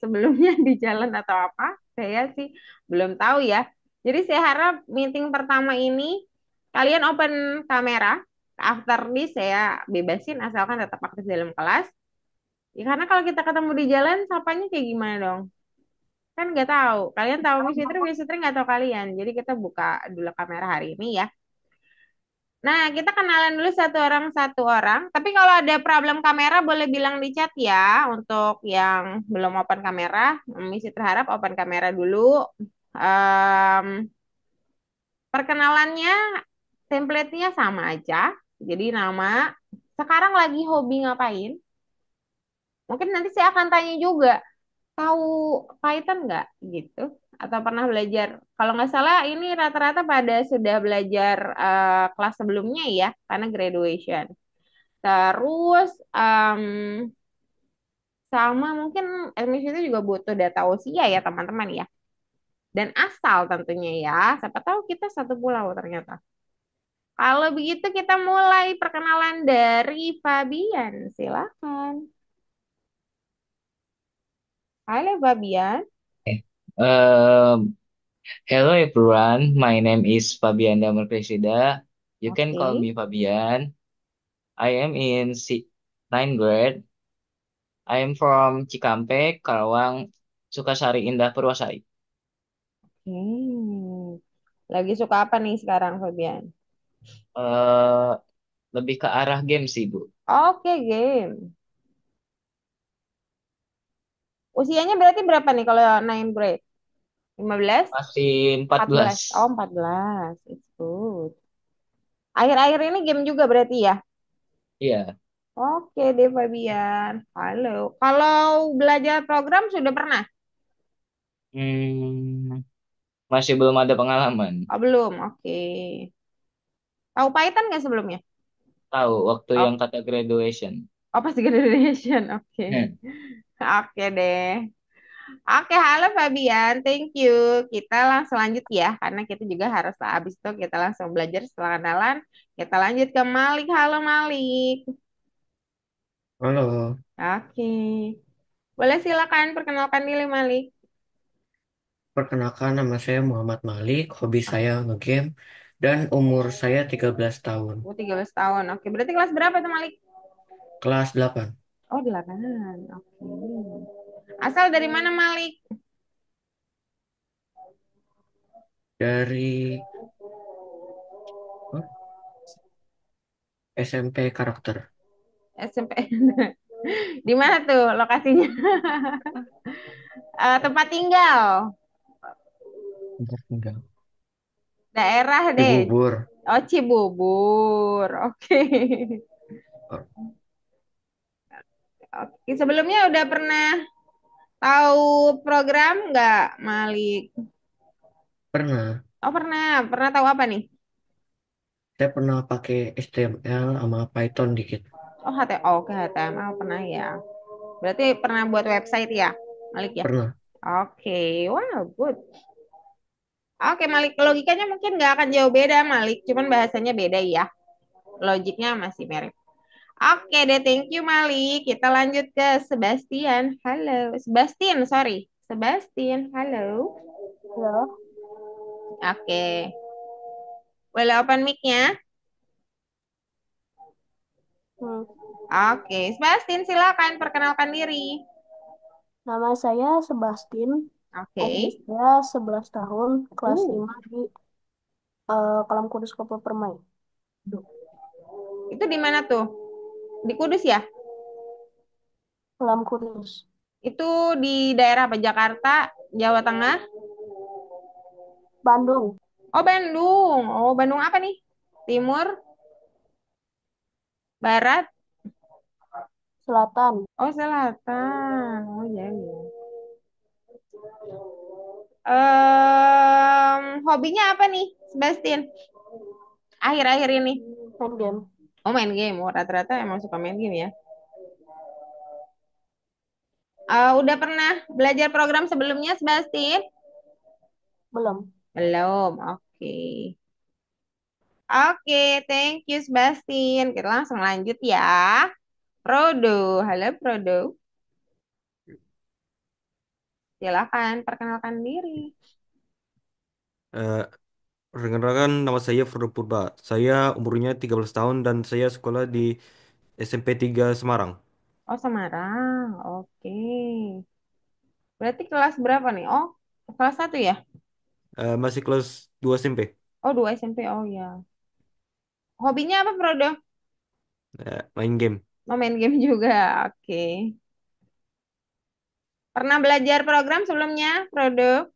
sebelumnya di jalan atau apa. Saya sih belum tahu ya. Jadi saya harap meeting pertama ini kalian open kamera. After this saya bebasin asalkan tetap aktif dalam kelas. Ya, karena kalau kita ketemu di jalan, sapanya kayak gimana dong? Kan nggak tahu. Kalian tahu Miss Fitri nggak tahu kalian. Jadi kita buka dulu kamera hari ini ya. Nah, kita kenalan dulu satu orang. Tapi kalau ada problem kamera boleh bilang di chat ya. Untuk yang belum open kamera, Misi terharap open kamera dulu. Em, Perkenalannya, template-nya sama aja. Jadi nama, sekarang lagi hobi ngapain? Mungkin nanti saya akan tanya juga, tahu Python nggak gitu? Atau pernah belajar? Kalau nggak salah ini rata-rata pada sudah belajar kelas sebelumnya ya, karena graduation. Terus sama mungkin admission itu juga butuh data usia ya teman-teman ya. Dan asal tentunya ya. Siapa tahu kita satu pulau ternyata. Kalau begitu kita mulai perkenalan dari Fabian. Silakan. Halo Fabian. Um, Hello everyone, my name is Fabian Damar Presida. You can call Oke. me Fabian. I am in 9th grade. I am from Cikampek, Karawang, Sukasari Indah Purwasari. Lagi suka apa nih sekarang Fabian? Eh Lebih ke arah game sih, Bu. Oke, game. Usianya berarti berapa nih kalau 9 grade? 15? Masih 14. 14. Oh, 14. It's good. Akhir-akhir ini game juga berarti ya? Iya. Oke deh Fabian. Halo. Kalau belajar program sudah pernah? Hmm, Masih belum ada pengalaman. Oh, belum. Oke. Tahu Python nggak sebelumnya? Tahu waktu Oh, yang kata graduation. oh pasti generation. Oke. Hmm. Oke deh. Oke, halo Fabian. Thank you. Kita langsung lanjut ya, karena kita juga harus habis itu kita langsung belajar setelah kenalan. Kita lanjut ke Malik. Halo Malik. Halo, Oke. Boleh silakan perkenalkan diri Malik. perkenalkan nama saya Muhammad Malik, hobi saya ngegame, dan umur saya 13 tahun, 13 tahun. Oke, berarti kelas berapa tuh Malik? kelas 8, Oh, 8. Oke. Asal dari mana Malik? dari oh, SMP karakter SMP. Di mana tuh lokasinya? Tempat tinggal. tempat tinggal Daerah deh. Cibubur. Oh, Cibubur. Oke. Oh, Oke, sebelumnya udah pernah tahu program nggak, Malik? pernah, Oh, pernah. Pernah tahu apa nih? saya pernah pakai HTML sama Python dikit, Oh, oke, HTML pernah ya. Berarti pernah buat website ya, Malik ya? pernah. Oke, wow, good. Oke, Malik, logikanya mungkin nggak akan jauh beda, Malik. Cuman bahasanya beda ya. Logiknya masih mirip. Oke deh, thank you, Malik. Kita lanjut ke Sebastian. Halo, Sebastian, sorry. Sebastian, halo. Halo. Oke, boleh open mic-nya? Hmm. Oke, Sebastian, silakan perkenalkan diri. Nama saya Sebastian, Oke. umur saya 11 tahun, kelas Uh, 5 di Kolam Kudus Kopo Permai. itu di mana tuh? Di Kudus ya? Kolam Kudus, Itu di daerah apa? Jakarta, Jawa Tengah? Bandung, Oh, Bandung. Oh, Bandung apa nih? Timur, Barat? Selatan. Oh, Selatan. Oh, iya, iya. Hobinya apa nih, Sebastian? Akhir-akhir ini. Main game. Oh, main game. Oh, rata-rata emang suka main game ya. Udah pernah belajar program sebelumnya, Sebastian? Belum. Belum. Oke. Oke, thank you, Sebastian. Kita langsung lanjut ya. Prodo. Halo, Prodo. Silakan perkenalkan diri. Eh, Perkenalkan nama saya Frodo Purba. Saya umurnya 13 tahun dan saya sekolah di SMP 3 Semarang. Oh, Semarang. Oke. Berarti kelas berapa nih? Oh, kelas satu ya? Masih kelas 2 SMP. Oh, 2 SMP. Oh ya. Hobinya apa, Prodo? Main game. Mau main game juga. Oke. Pernah belajar program sebelumnya, Prodo?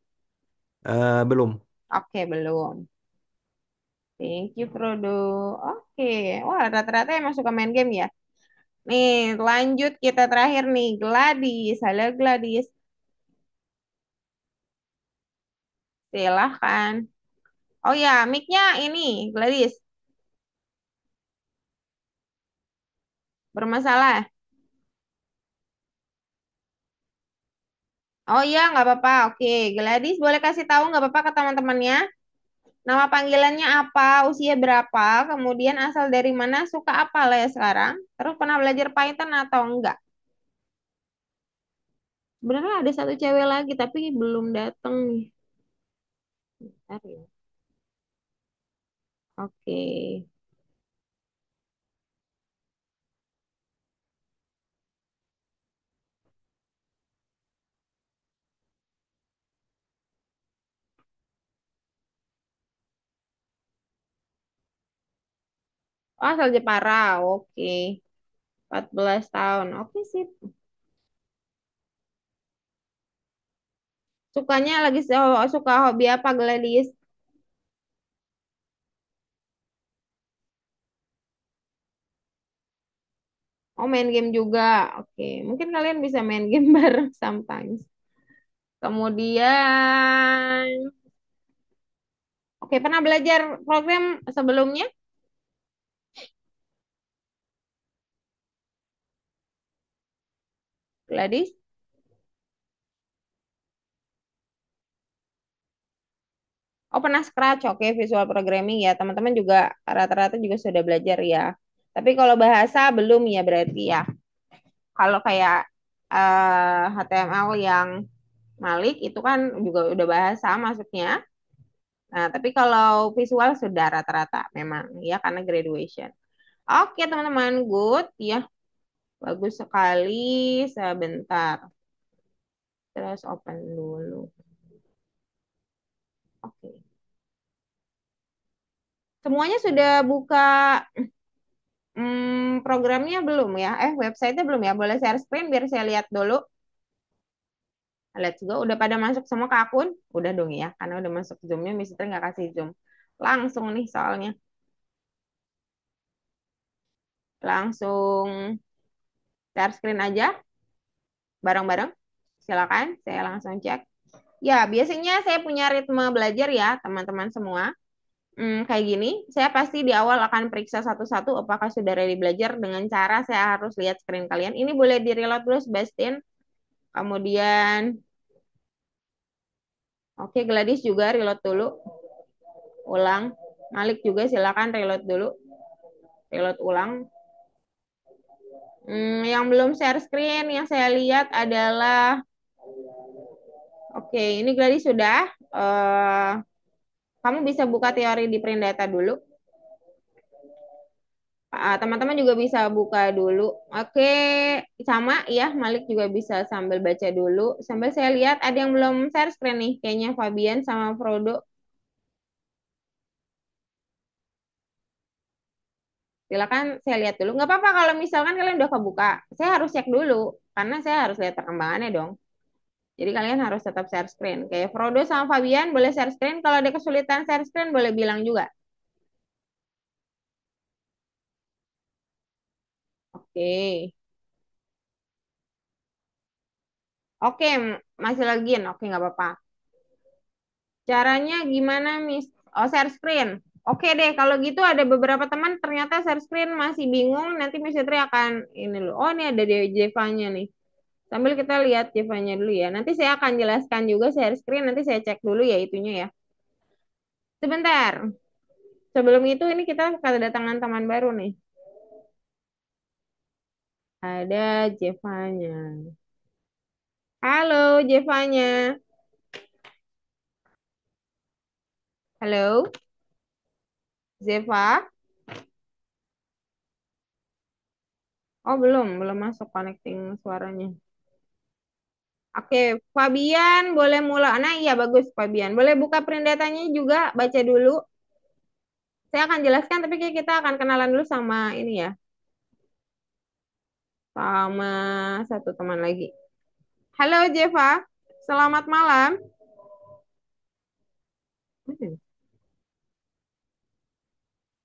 Belum. Oke, belum. Thank you, Prodo. Oke. Wah, rata-rata emang suka main game ya. Nih, lanjut kita terakhir nih. Gladys. Halo, Gladys. Silahkan. Oh ya, mic-nya ini, Gladys. Bermasalah. Oh iya, nggak apa-apa. Oke, Gladys boleh kasih tahu nggak apa-apa ke teman-temannya? Nama panggilannya apa, usia berapa, kemudian asal dari mana, suka apa lah ya sekarang, terus pernah belajar Python atau enggak? Sebenarnya ada satu cewek lagi, tapi belum datang nih. Bentar ya. Oke. Oh, asal Jepara. Oke. 14 tahun. Oke sih. Sukanya lagi suka hobi apa, Gladys? Oh, main game juga. Oke. Mungkin kalian bisa main game bareng sometimes. Kemudian, oke, pernah belajar program sebelumnya, Gladys? Oh, pernah Scratch. Oke, visual programming ya. Teman-teman juga rata-rata juga sudah belajar ya. Tapi kalau bahasa belum ya berarti ya. Kalau kayak HTML yang Malik itu kan juga udah bahasa masuknya. Nah, tapi kalau visual sudah rata-rata memang ya karena graduation. Oke, teman-teman, good ya. Bagus sekali. Sebentar. Terus open dulu. Oke. Semuanya sudah buka programnya belum ya? Websitenya belum ya? Boleh share screen biar saya lihat dulu. Let's go. Udah pada masuk semua ke akun? Udah dong ya, karena udah masuk Zoom-nya. Mister nggak kasih Zoom. Langsung nih soalnya. Langsung share screen aja bareng-bareng. Silakan, saya langsung cek. Ya, biasanya saya punya ritme belajar ya, teman-teman semua. Kayak gini, saya pasti di awal akan periksa satu-satu apakah sudah ready belajar dengan cara saya harus lihat screen kalian. Ini boleh di-reload dulu, Sebastian. Kemudian, oke, Gladys juga reload dulu. Ulang. Malik juga silakan reload dulu. Reload ulang. Yang belum share screen, yang saya lihat adalah, oke, ini Gladys sudah. Kamu bisa buka teori di print data dulu. Teman-teman juga bisa buka dulu. Oke, sama ya, Malik juga bisa sambil baca dulu. Sambil saya lihat ada yang belum share screen nih, kayaknya Fabian sama Frodo. Silakan saya lihat dulu. Nggak apa-apa kalau misalkan kalian udah kebuka. Saya harus cek dulu, karena saya harus lihat perkembangannya dong. Jadi kalian harus tetap share screen. Kayak Frodo sama Fabian boleh share screen. Kalau ada kesulitan share screen boleh bilang juga. Oke. Oke, masih lagi. Oke, nggak apa-apa. Caranya gimana, Miss? Oh, share screen. Oke deh, kalau gitu ada beberapa teman ternyata share screen masih bingung. Nanti Miss Fitri akan ini loh. Oh, ini ada di Jeva-nya nih. Sambil kita lihat Jeva-nya dulu ya. Nanti saya akan jelaskan juga share screen. Nanti saya cek dulu ya itunya ya. Sebentar. Sebelum itu ini kita kedatangan teman baru nih. Ada Jeva-nya. Halo, Jevanya. Halo, Zeva. Oh, belum masuk connecting suaranya. Oke, Fabian boleh mulai. Nah, iya bagus Fabian. Boleh buka print datanya juga, baca dulu. Saya akan jelaskan, tapi kita akan kenalan dulu sama ini ya, sama satu teman lagi. Halo Jeva, selamat malam.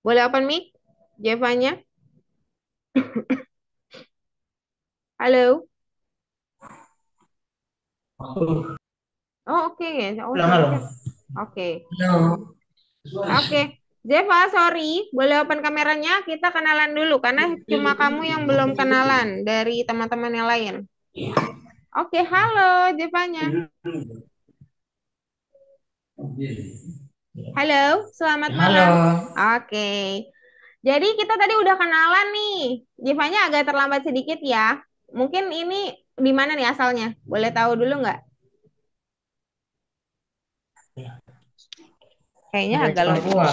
Boleh open mic, Jevanya? Halo. Oh oke, oh Halo, oke. halo. Oke, Zeva, sorry, boleh open kameranya? Kita kenalan dulu karena cuma kamu yang belum kenalan dari teman-teman yang lain. Oke, halo Zevanya. Halo, selamat Halo, malam. Oke. Jadi kita tadi udah kenalan nih. Zevanya agak terlambat sedikit ya. Mungkin ini di mana nih asalnya? Boleh tahu dulu nggak? Kayaknya dari agak lupa. Papua.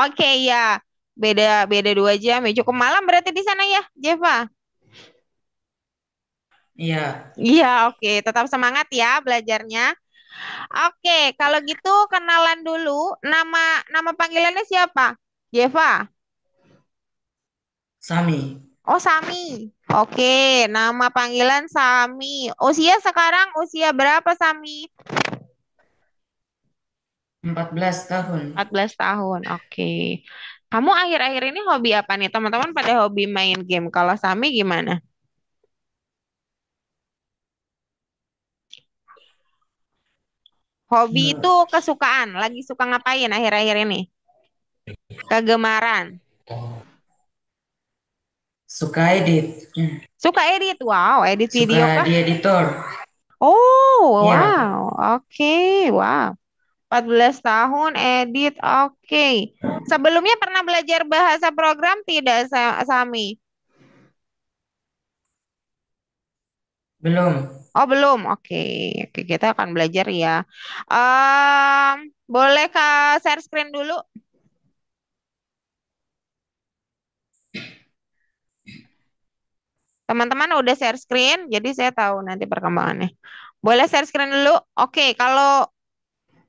Oke ya, beda beda 2 jam ya. Cukup malam berarti di sana ya, Jeva. Iya, Iya, oke. Tetap semangat ya belajarnya. Oke, kalau gitu kenalan dulu. Nama nama panggilannya siapa? Jeva. Sami, Oh, Sami. Oke, nama panggilan Sami. Usia sekarang usia berapa, Sami? 14 tahun. 14 tahun. Oke. Kamu akhir-akhir ini hobi apa nih? Teman-teman pada hobi main game. Kalau Sami gimana? Hobi itu Eh, kesukaan. Lagi suka ngapain akhir-akhir ini? Kegemaran. Suka edit. Suka edit. Wow, edit video Suka kah? di editor. Oh, Iya, wow. Oke, wow. 14 tahun edit. Oke. Sebelumnya pernah belajar bahasa program tidak, Sami? belum. Oh, belum. Oke. Oke, kita akan belajar ya. Boleh Kak share screen dulu? Teman-teman udah share screen, jadi saya tahu nanti perkembangannya. Boleh share screen dulu? Oke, kalau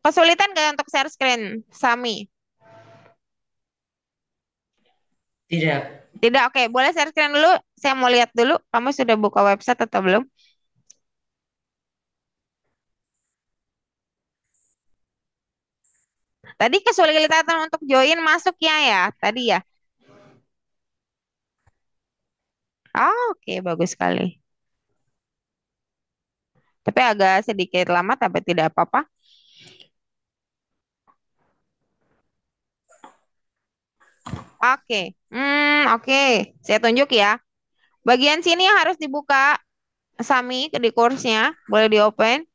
kesulitan nggak untuk share screen, Sami? Tidak. Tidak, oke. Boleh share screen dulu? Saya mau lihat dulu. Kamu sudah buka website atau belum? Tadi kesulitan untuk join masuk ya, tadi ya. Ah, oke, bagus sekali. Tapi agak sedikit lama, tapi tidak apa-apa. Oke, oke. Saya tunjuk ya. Bagian sini yang harus dibuka, Sami, di course-nya. Boleh di-open.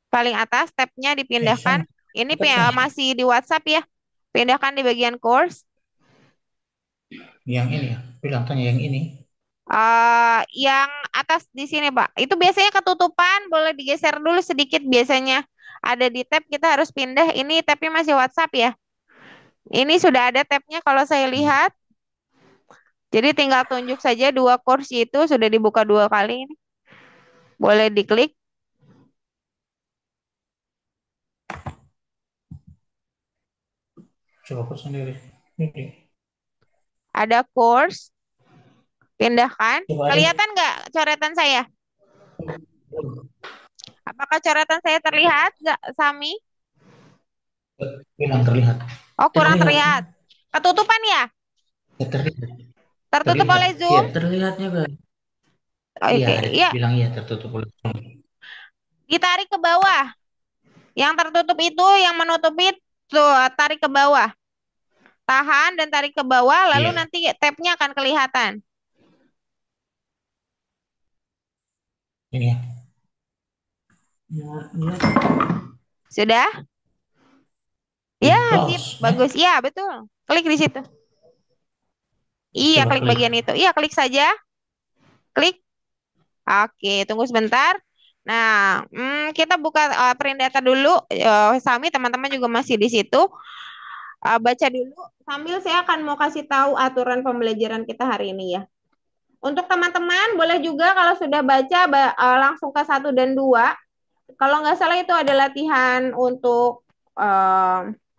Paling atas, tab-nya dipindahkan. Sana. Ini Sana. masih di WhatsApp ya. Pindahkan di bagian course. Yang ini ya. Bilang tanya yang ini. Yang atas di sini, Pak. Itu biasanya ketutupan, boleh digeser dulu sedikit biasanya. Ada di tab, kita harus pindah. Ini tabnya masih WhatsApp ya. Ini sudah ada tabnya kalau saya lihat. Jadi tinggal tunjuk saja 2 kursi itu sudah dibuka 2 kali ini. Boleh diklik. Coba aku sendiri. Ini. Ada course. Pindahkan. Coba ada. Kelihatan nggak coretan saya? Apakah coretan saya terlihat nggak, Sami? Bilang terlihat. Oh, kurang terlihat. Ketutupan ya? Ya, terlihat. Tertutup Terlihat. oleh Zoom? Iya, terlihat juga. Oke, Iya, iya. bilang iya tertutup oleh Zoom. Ditarik ke bawah. Yang tertutup itu, yang menutupi tuh tarik ke bawah. Tahan dan tarik ke bawah, lalu Iya. nanti tabnya akan kelihatan. Ini ya. Ya, iya. Sudah? Ya, Close, sip. Bagus. Ya, betul. Klik di situ. Iya, Coba klik klik. bagian itu. Iya, klik saja. Klik. Oke, tunggu sebentar. Nah, kita buka print data dulu. Sami, teman-teman juga masih di situ. Baca dulu. Sambil saya akan mau kasih tahu aturan pembelajaran kita hari ini ya. Untuk teman-teman, boleh juga kalau sudah baca langsung ke 1 dan 2. Kalau nggak salah itu ada latihan untuk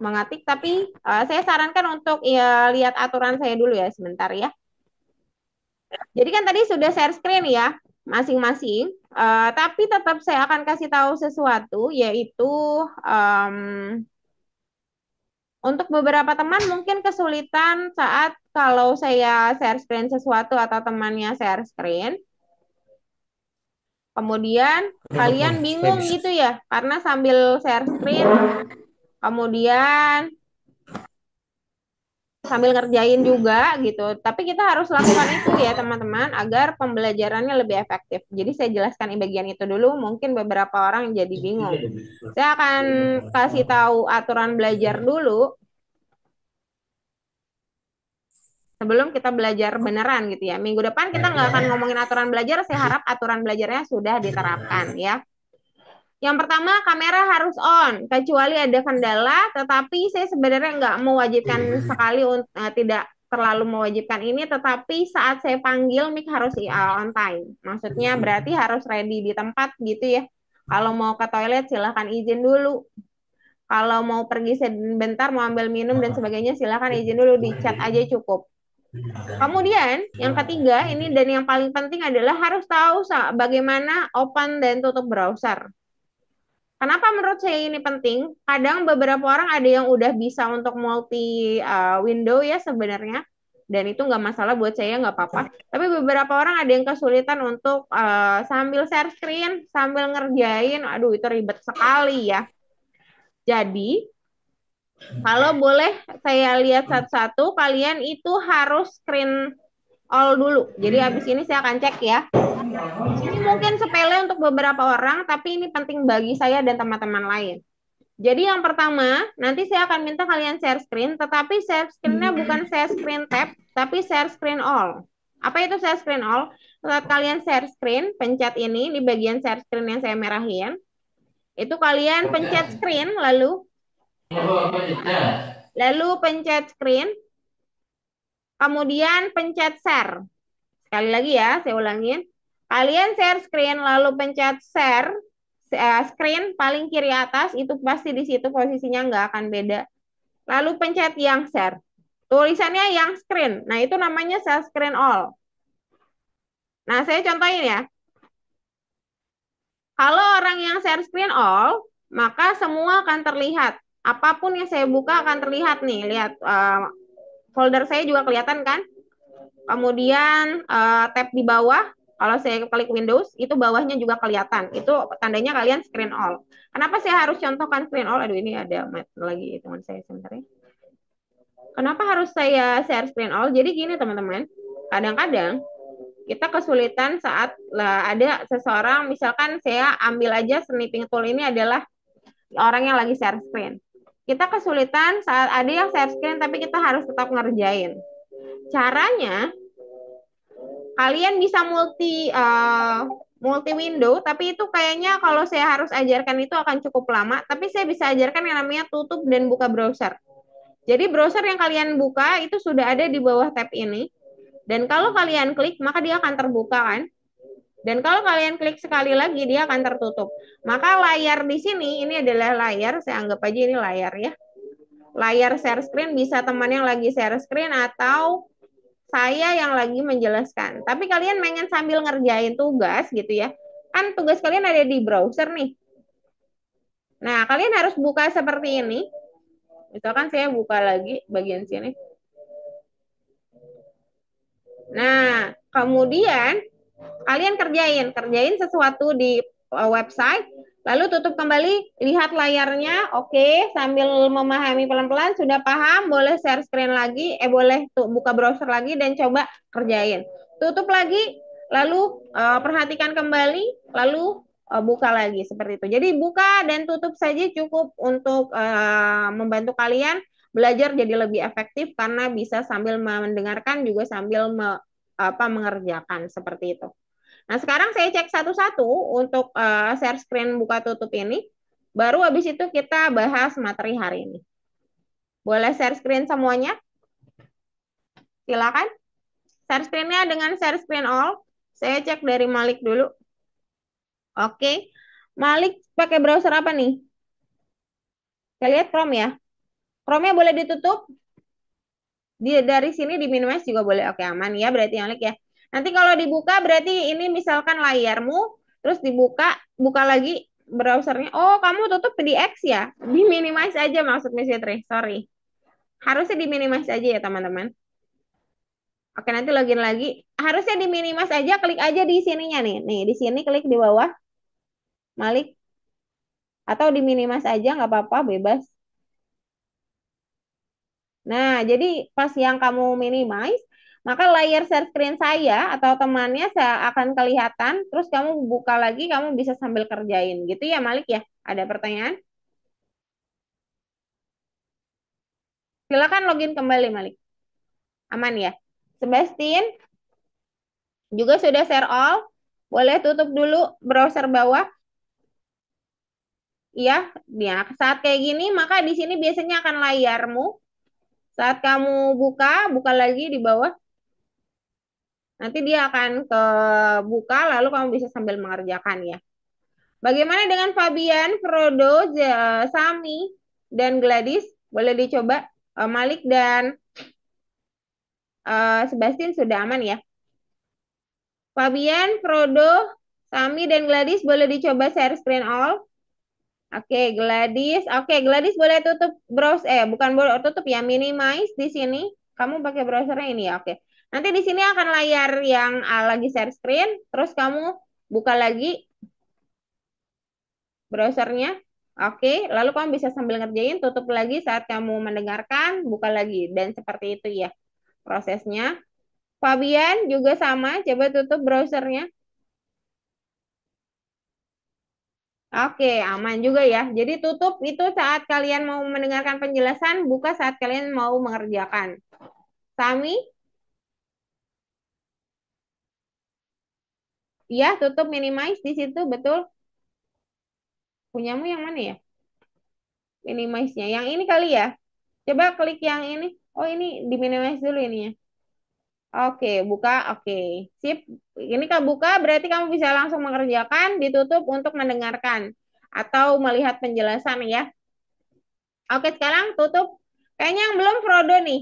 mengetik, tapi saya sarankan untuk ya, lihat aturan saya dulu ya sebentar ya. Jadi kan tadi sudah share screen ya masing-masing, tapi tetap saya akan kasih tahu sesuatu yaitu untuk beberapa teman mungkin kesulitan saat kalau saya share screen sesuatu atau temannya share screen. Kemudian kalian bingung gitu ya, karena sambil share screen, kemudian sambil ngerjain juga gitu. Tapi kita harus lakukan itu ya teman-teman, agar pembelajarannya lebih efektif. Jadi saya jelaskan bagian itu dulu, mungkin beberapa orang jadi bingung. Saya akan kasih tahu aturan belajar dulu, sebelum kita belajar beneran gitu ya. Minggu depan kita nggak akan ngomongin aturan belajar, saya harap aturan belajarnya sudah diterapkan ya. Yang pertama, kamera harus on, kecuali ada kendala, tetapi saya sebenarnya nggak mewajibkan sekali, tidak terlalu mewajibkan ini, tetapi saat saya panggil mic harus on time. Maksudnya berarti harus ready di tempat gitu ya. Kalau mau ke toilet silahkan izin dulu. Kalau mau pergi sebentar, mau ambil minum dan sebagainya, silahkan izin dulu, di chat aja cukup. Kemudian yang ketiga ini dan yang paling penting adalah harus tahu bagaimana open dan tutup browser. Kenapa menurut saya ini penting? Kadang beberapa orang ada yang udah bisa untuk multi window ya sebenarnya, dan itu nggak masalah buat saya, nggak apa-apa. Tapi beberapa orang ada yang kesulitan untuk sambil share screen, sambil ngerjain, aduh itu ribet sekali ya. Jadi kalau boleh saya lihat satu-satu, kalian itu harus screen all dulu. Jadi habis ini saya akan cek ya. Ini mungkin sepele untuk beberapa orang, tapi ini penting bagi saya dan teman-teman lain. Jadi yang pertama, nanti saya akan minta kalian share screen, tetapi share screen-nya bukan share screen tab, tapi share screen all. Apa itu share screen all? Saat kalian share screen, pencet ini di bagian share screen yang saya merahin. Itu kalian pencet screen, lalu pencet screen, kemudian pencet share. Sekali lagi ya, saya ulangin. Kalian share screen, lalu pencet share, screen paling kiri atas, itu pasti di situ posisinya nggak akan beda. Lalu pencet yang share. Tulisannya yang screen. Nah, itu namanya share screen all. Nah, saya contohin ya. Kalau orang yang share screen all, maka semua akan terlihat. Apapun yang saya buka akan terlihat nih. Lihat, folder saya juga kelihatan kan? Kemudian tab di bawah, kalau saya klik Windows, itu bawahnya juga kelihatan. Itu tandanya kalian screen all. Kenapa saya harus contohkan screen all? Aduh, ini ada lagi teman saya sebentar ya. Kenapa harus saya share screen all? Jadi gini teman-teman, kadang-kadang kita kesulitan saat ada seseorang, misalkan saya ambil aja snipping tool ini adalah orang yang lagi share screen. Kita kesulitan saat ada yang share screen tapi kita harus tetap ngerjain. Caranya, kalian bisa multi window, tapi itu kayaknya kalau saya harus ajarkan itu akan cukup lama, tapi saya bisa ajarkan yang namanya tutup dan buka browser. Jadi browser yang kalian buka itu sudah ada di bawah tab ini. Dan kalau kalian klik, maka dia akan terbuka kan? Dan kalau kalian klik sekali lagi, dia akan tertutup. Maka layar di sini, ini adalah layar, saya anggap aja ini layar ya. Layar share screen bisa teman yang lagi share screen atau saya yang lagi menjelaskan. Tapi kalian pengen sambil ngerjain tugas gitu ya. Kan tugas kalian ada di browser nih. Nah, kalian harus buka seperti ini. Misalkan saya buka lagi bagian sini. Nah, kemudian kalian kerjain sesuatu di website, lalu tutup kembali, lihat layarnya, oke, sambil memahami pelan-pelan, sudah paham, boleh share screen lagi, boleh buka browser lagi dan coba kerjain. Tutup lagi, lalu perhatikan kembali, lalu buka lagi seperti itu. Jadi buka dan tutup saja cukup untuk membantu kalian belajar jadi lebih efektif karena bisa sambil mendengarkan juga sambil mengerjakan seperti itu. Nah, sekarang saya cek satu-satu untuk share screen buka tutup ini. Baru habis itu kita bahas materi hari ini. Boleh share screen semuanya? Silakan. Share screen-nya dengan share screen all. Saya cek dari Malik dulu. Oke. Malik pakai browser apa nih? Kita lihat Chrome ya. Chrome-nya boleh ditutup. Dari sini di minimize juga boleh. Oke, aman ya berarti Malik ya. Nanti kalau dibuka berarti ini misalkan layarmu, terus dibuka, buka lagi browsernya. Oh, kamu tutup PDX ya? Di minimize aja maksudnya Fitri. Sorry. Harusnya di minimize aja ya teman-teman. Oke, nanti login lagi. Harusnya di minimize aja, klik aja di sininya nih. Nih, di sini klik di bawah. Malik. Atau di minimize aja, nggak apa-apa, bebas. Nah, jadi pas yang kamu minimize, maka layar share screen saya atau temannya saya akan kelihatan, terus kamu buka lagi, kamu bisa sambil kerjain. Gitu ya, Malik ya? Ada pertanyaan? Silakan login kembali, Malik. Aman ya? Sebastian juga sudah share all. Boleh tutup dulu browser bawah. Iya, ya. Saat kayak gini, maka di sini biasanya akan layarmu. Saat kamu buka, buka lagi di bawah. Nanti dia akan kebuka, lalu kamu bisa sambil mengerjakan ya. Bagaimana dengan Fabian, Frodo, Sami, dan Gladys? Boleh dicoba. Malik dan Sebastian sudah aman ya. Fabian, Frodo, Sami, dan Gladys boleh dicoba share screen all. Oke, Gladys. Oke, Gladys boleh tutup browse. Bukan boleh tutup ya, minimize di sini. Kamu pakai browsernya ini ya. Oke. Nanti di sini akan layar yang lagi share screen. Terus kamu buka lagi browsernya. Oke, lalu kamu bisa sambil ngerjain, tutup lagi saat kamu mendengarkan, buka lagi. Dan seperti itu ya prosesnya. Fabian juga sama, coba tutup browsernya. Oke, aman juga ya. Jadi tutup itu saat kalian mau mendengarkan penjelasan, buka saat kalian mau mengerjakan. Sami, iya tutup minimize di situ, betul. Punyamu yang mana ya? Minimize-nya. Yang ini kali ya. Coba klik yang ini. Oh, ini di minimize dulu ininya. Oke, buka. Oke, sip. Ini kalau buka berarti kamu bisa langsung mengerjakan, ditutup untuk mendengarkan atau melihat penjelasan ya. Oke, sekarang tutup. Kayaknya yang belum Frodo nih.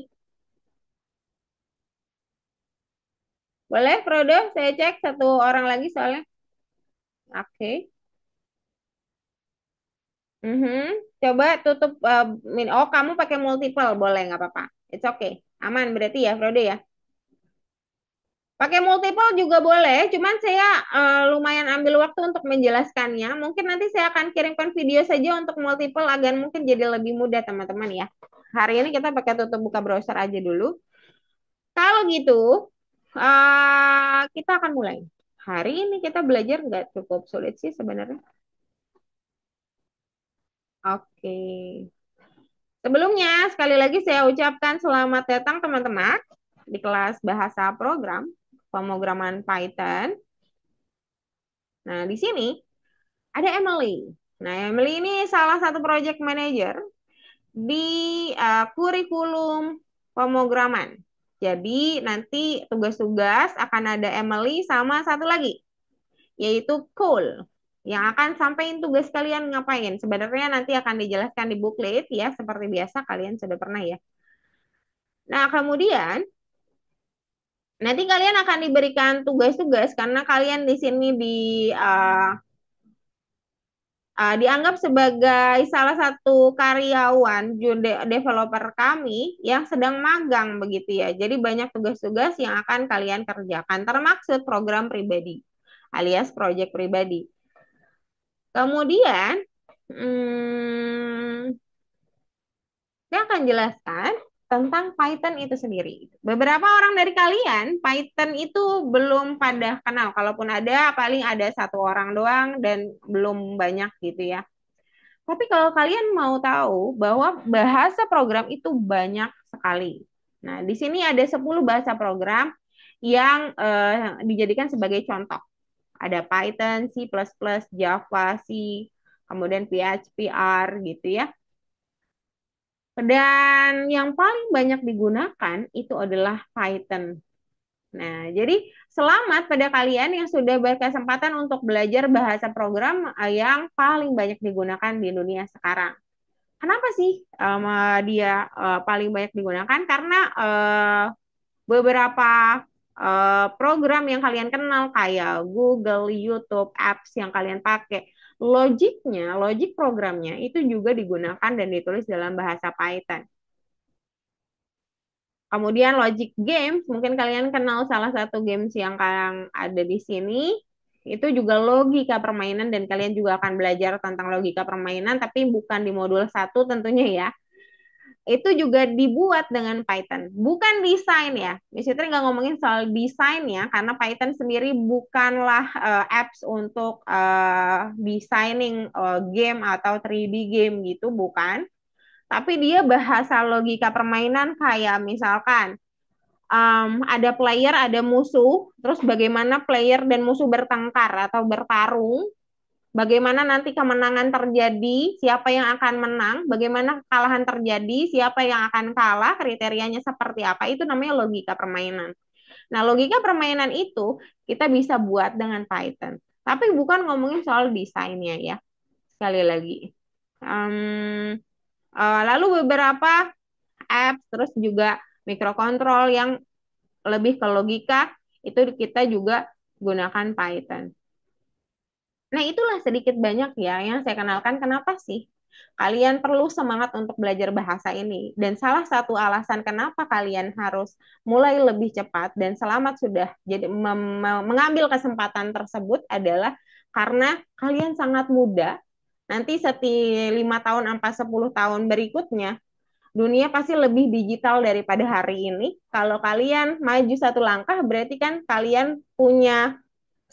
Boleh Frodo? Saya cek satu orang lagi soalnya. Oke. Mhm. Coba tutup. Oh, kamu pakai multiple. Boleh, nggak apa-apa. It's okay. Aman berarti ya Frodo ya. Pakai multiple juga boleh, cuman saya lumayan ambil waktu untuk menjelaskannya. Mungkin nanti saya akan kirimkan video saja untuk multiple agar mungkin jadi lebih mudah teman-teman ya. Hari ini kita pakai tutup buka browser aja dulu. Kalau gitu, kita akan mulai. Hari ini kita belajar nggak cukup sulit sih sebenarnya. Oke. Sebelumnya, sekali lagi saya ucapkan selamat datang teman-teman di kelas bahasa program pemrograman Python. Nah, di sini ada Emily. Nah, Emily ini salah satu project manager di kurikulum pemrograman. Jadi, nanti tugas-tugas akan ada Emily sama satu lagi, yaitu Cole, yang akan sampaikan tugas kalian ngapain. Sebenarnya nanti akan dijelaskan di booklet ya, seperti biasa kalian sudah pernah ya. Nah, kemudian nanti kalian akan diberikan tugas-tugas karena kalian di sini dianggap sebagai salah satu karyawan developer kami yang sedang magang begitu ya. Jadi banyak tugas-tugas yang akan kalian kerjakan termaksud program pribadi alias project pribadi. Kemudian saya akan jelaskan tentang Python itu sendiri. Beberapa orang dari kalian, Python itu belum pada kenal. Kalaupun ada, paling ada satu orang doang dan belum banyak gitu ya. Tapi kalau kalian mau tahu bahwa bahasa program itu banyak sekali. Nah, di sini ada 10 bahasa program yang dijadikan sebagai contoh. Ada Python, C++, Java, C, kemudian PHP, R gitu ya. Dan yang paling banyak digunakan itu adalah Python. Nah, jadi selamat pada kalian yang sudah berkesempatan untuk belajar bahasa program yang paling banyak digunakan di dunia sekarang. Kenapa sih dia paling banyak digunakan? Karena beberapa program yang kalian kenal kayak Google, YouTube, apps yang kalian pakai, logik programnya itu juga digunakan dan ditulis dalam bahasa Python. Kemudian logic games, mungkin kalian kenal salah satu games yang kalian ada di sini, itu juga logika permainan dan kalian juga akan belajar tentang logika permainan, tapi bukan di modul 1 tentunya ya. Itu juga dibuat dengan Python. Bukan desain ya. Miss Fitri nggak ngomongin soal desain ya, karena Python sendiri bukanlah apps untuk designing game atau 3D game gitu, bukan. Tapi dia bahasa logika permainan kayak misalkan ada player, ada musuh, terus bagaimana player dan musuh bertengkar atau bertarung, bagaimana nanti kemenangan terjadi, siapa yang akan menang, bagaimana kekalahan terjadi, siapa yang akan kalah, kriterianya seperti apa, itu namanya logika permainan. Nah, logika permainan itu kita bisa buat dengan Python. Tapi bukan ngomongin soal desainnya ya, sekali lagi. Lalu beberapa apps, terus juga mikrokontrol yang lebih ke logika, itu kita juga gunakan Python. Nah, itulah sedikit banyak ya yang saya kenalkan kenapa sih kalian perlu semangat untuk belajar bahasa ini. Dan salah satu alasan kenapa kalian harus mulai lebih cepat dan selamat sudah jadi mengambil kesempatan tersebut adalah karena kalian sangat muda. Nanti setiap 5 tahun, 10 tahun berikutnya, dunia pasti lebih digital daripada hari ini. Kalau kalian maju satu langkah, berarti kan kalian punya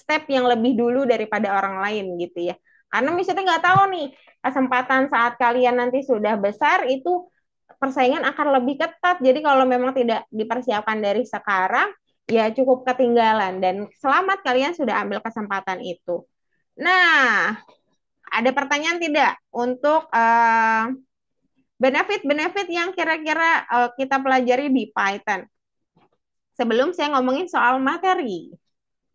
step yang lebih dulu daripada orang lain gitu ya. Karena misalnya nggak tahu nih, kesempatan saat kalian nanti sudah besar itu persaingan akan lebih ketat. Jadi kalau memang tidak dipersiapkan dari sekarang, ya cukup ketinggalan. Dan selamat kalian sudah ambil kesempatan itu. Nah, ada pertanyaan tidak untuk benefit-benefit yang kira-kira kita pelajari di Python? Sebelum saya ngomongin soal materi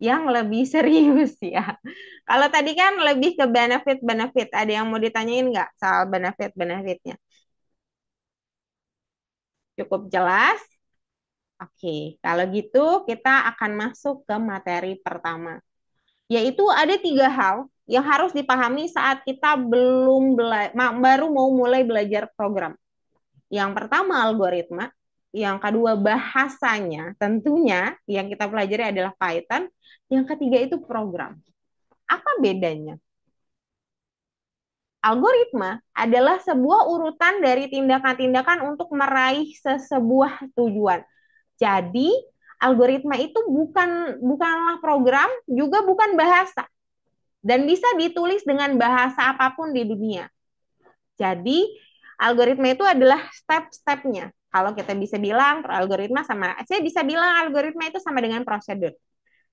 yang lebih serius ya. Kalau tadi kan lebih ke benefit-benefit. Ada yang mau ditanyain nggak soal benefit-benefitnya? Cukup jelas? Oke, kalau gitu kita akan masuk ke materi pertama. Yaitu ada 3 hal yang harus dipahami saat kita baru mau mulai belajar program. Yang pertama algoritma, yang kedua bahasanya, tentunya yang kita pelajari adalah Python, yang ketiga itu program. Apa bedanya? Algoritma adalah sebuah urutan dari tindakan-tindakan untuk meraih sebuah tujuan. Jadi, algoritma itu bukanlah program, juga bukan bahasa. Dan bisa ditulis dengan bahasa apapun di dunia. Jadi, algoritma itu adalah step-stepnya. Kalau kita bisa bilang algoritma saya bisa bilang algoritma itu sama dengan prosedur.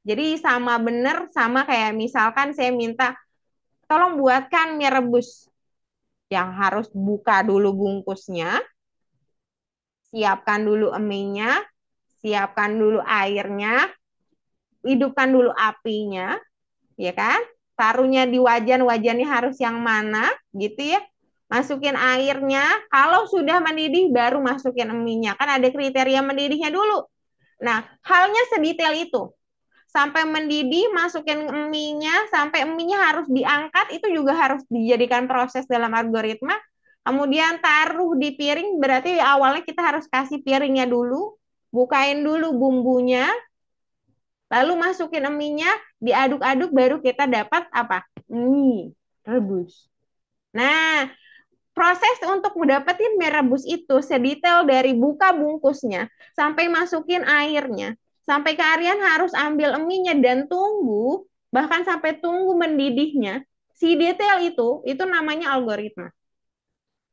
Jadi sama benar, sama kayak misalkan saya minta, tolong buatkan mie rebus. Yang harus buka dulu bungkusnya, siapkan dulu eminya, siapkan dulu airnya, hidupkan dulu apinya, ya kan? Taruhnya di wajan, wajannya harus yang mana, gitu ya. Masukin airnya, kalau sudah mendidih baru masukin eminya. Kan ada kriteria mendidihnya dulu. Nah, halnya sedetail itu. Sampai mendidih, masukin eminya, sampai eminya harus diangkat, itu juga harus dijadikan proses dalam algoritma. Kemudian taruh di piring, berarti awalnya kita harus kasih piringnya dulu, bukain dulu bumbunya, lalu masukin eminya, diaduk-aduk, baru kita dapat apa? Mie rebus. Nah, proses untuk mendapatkan mie rebus itu sedetail dari buka bungkusnya sampai masukin airnya. Sampai kalian harus ambil eminya dan tunggu, bahkan sampai tunggu mendidihnya. Si detail itu namanya algoritma.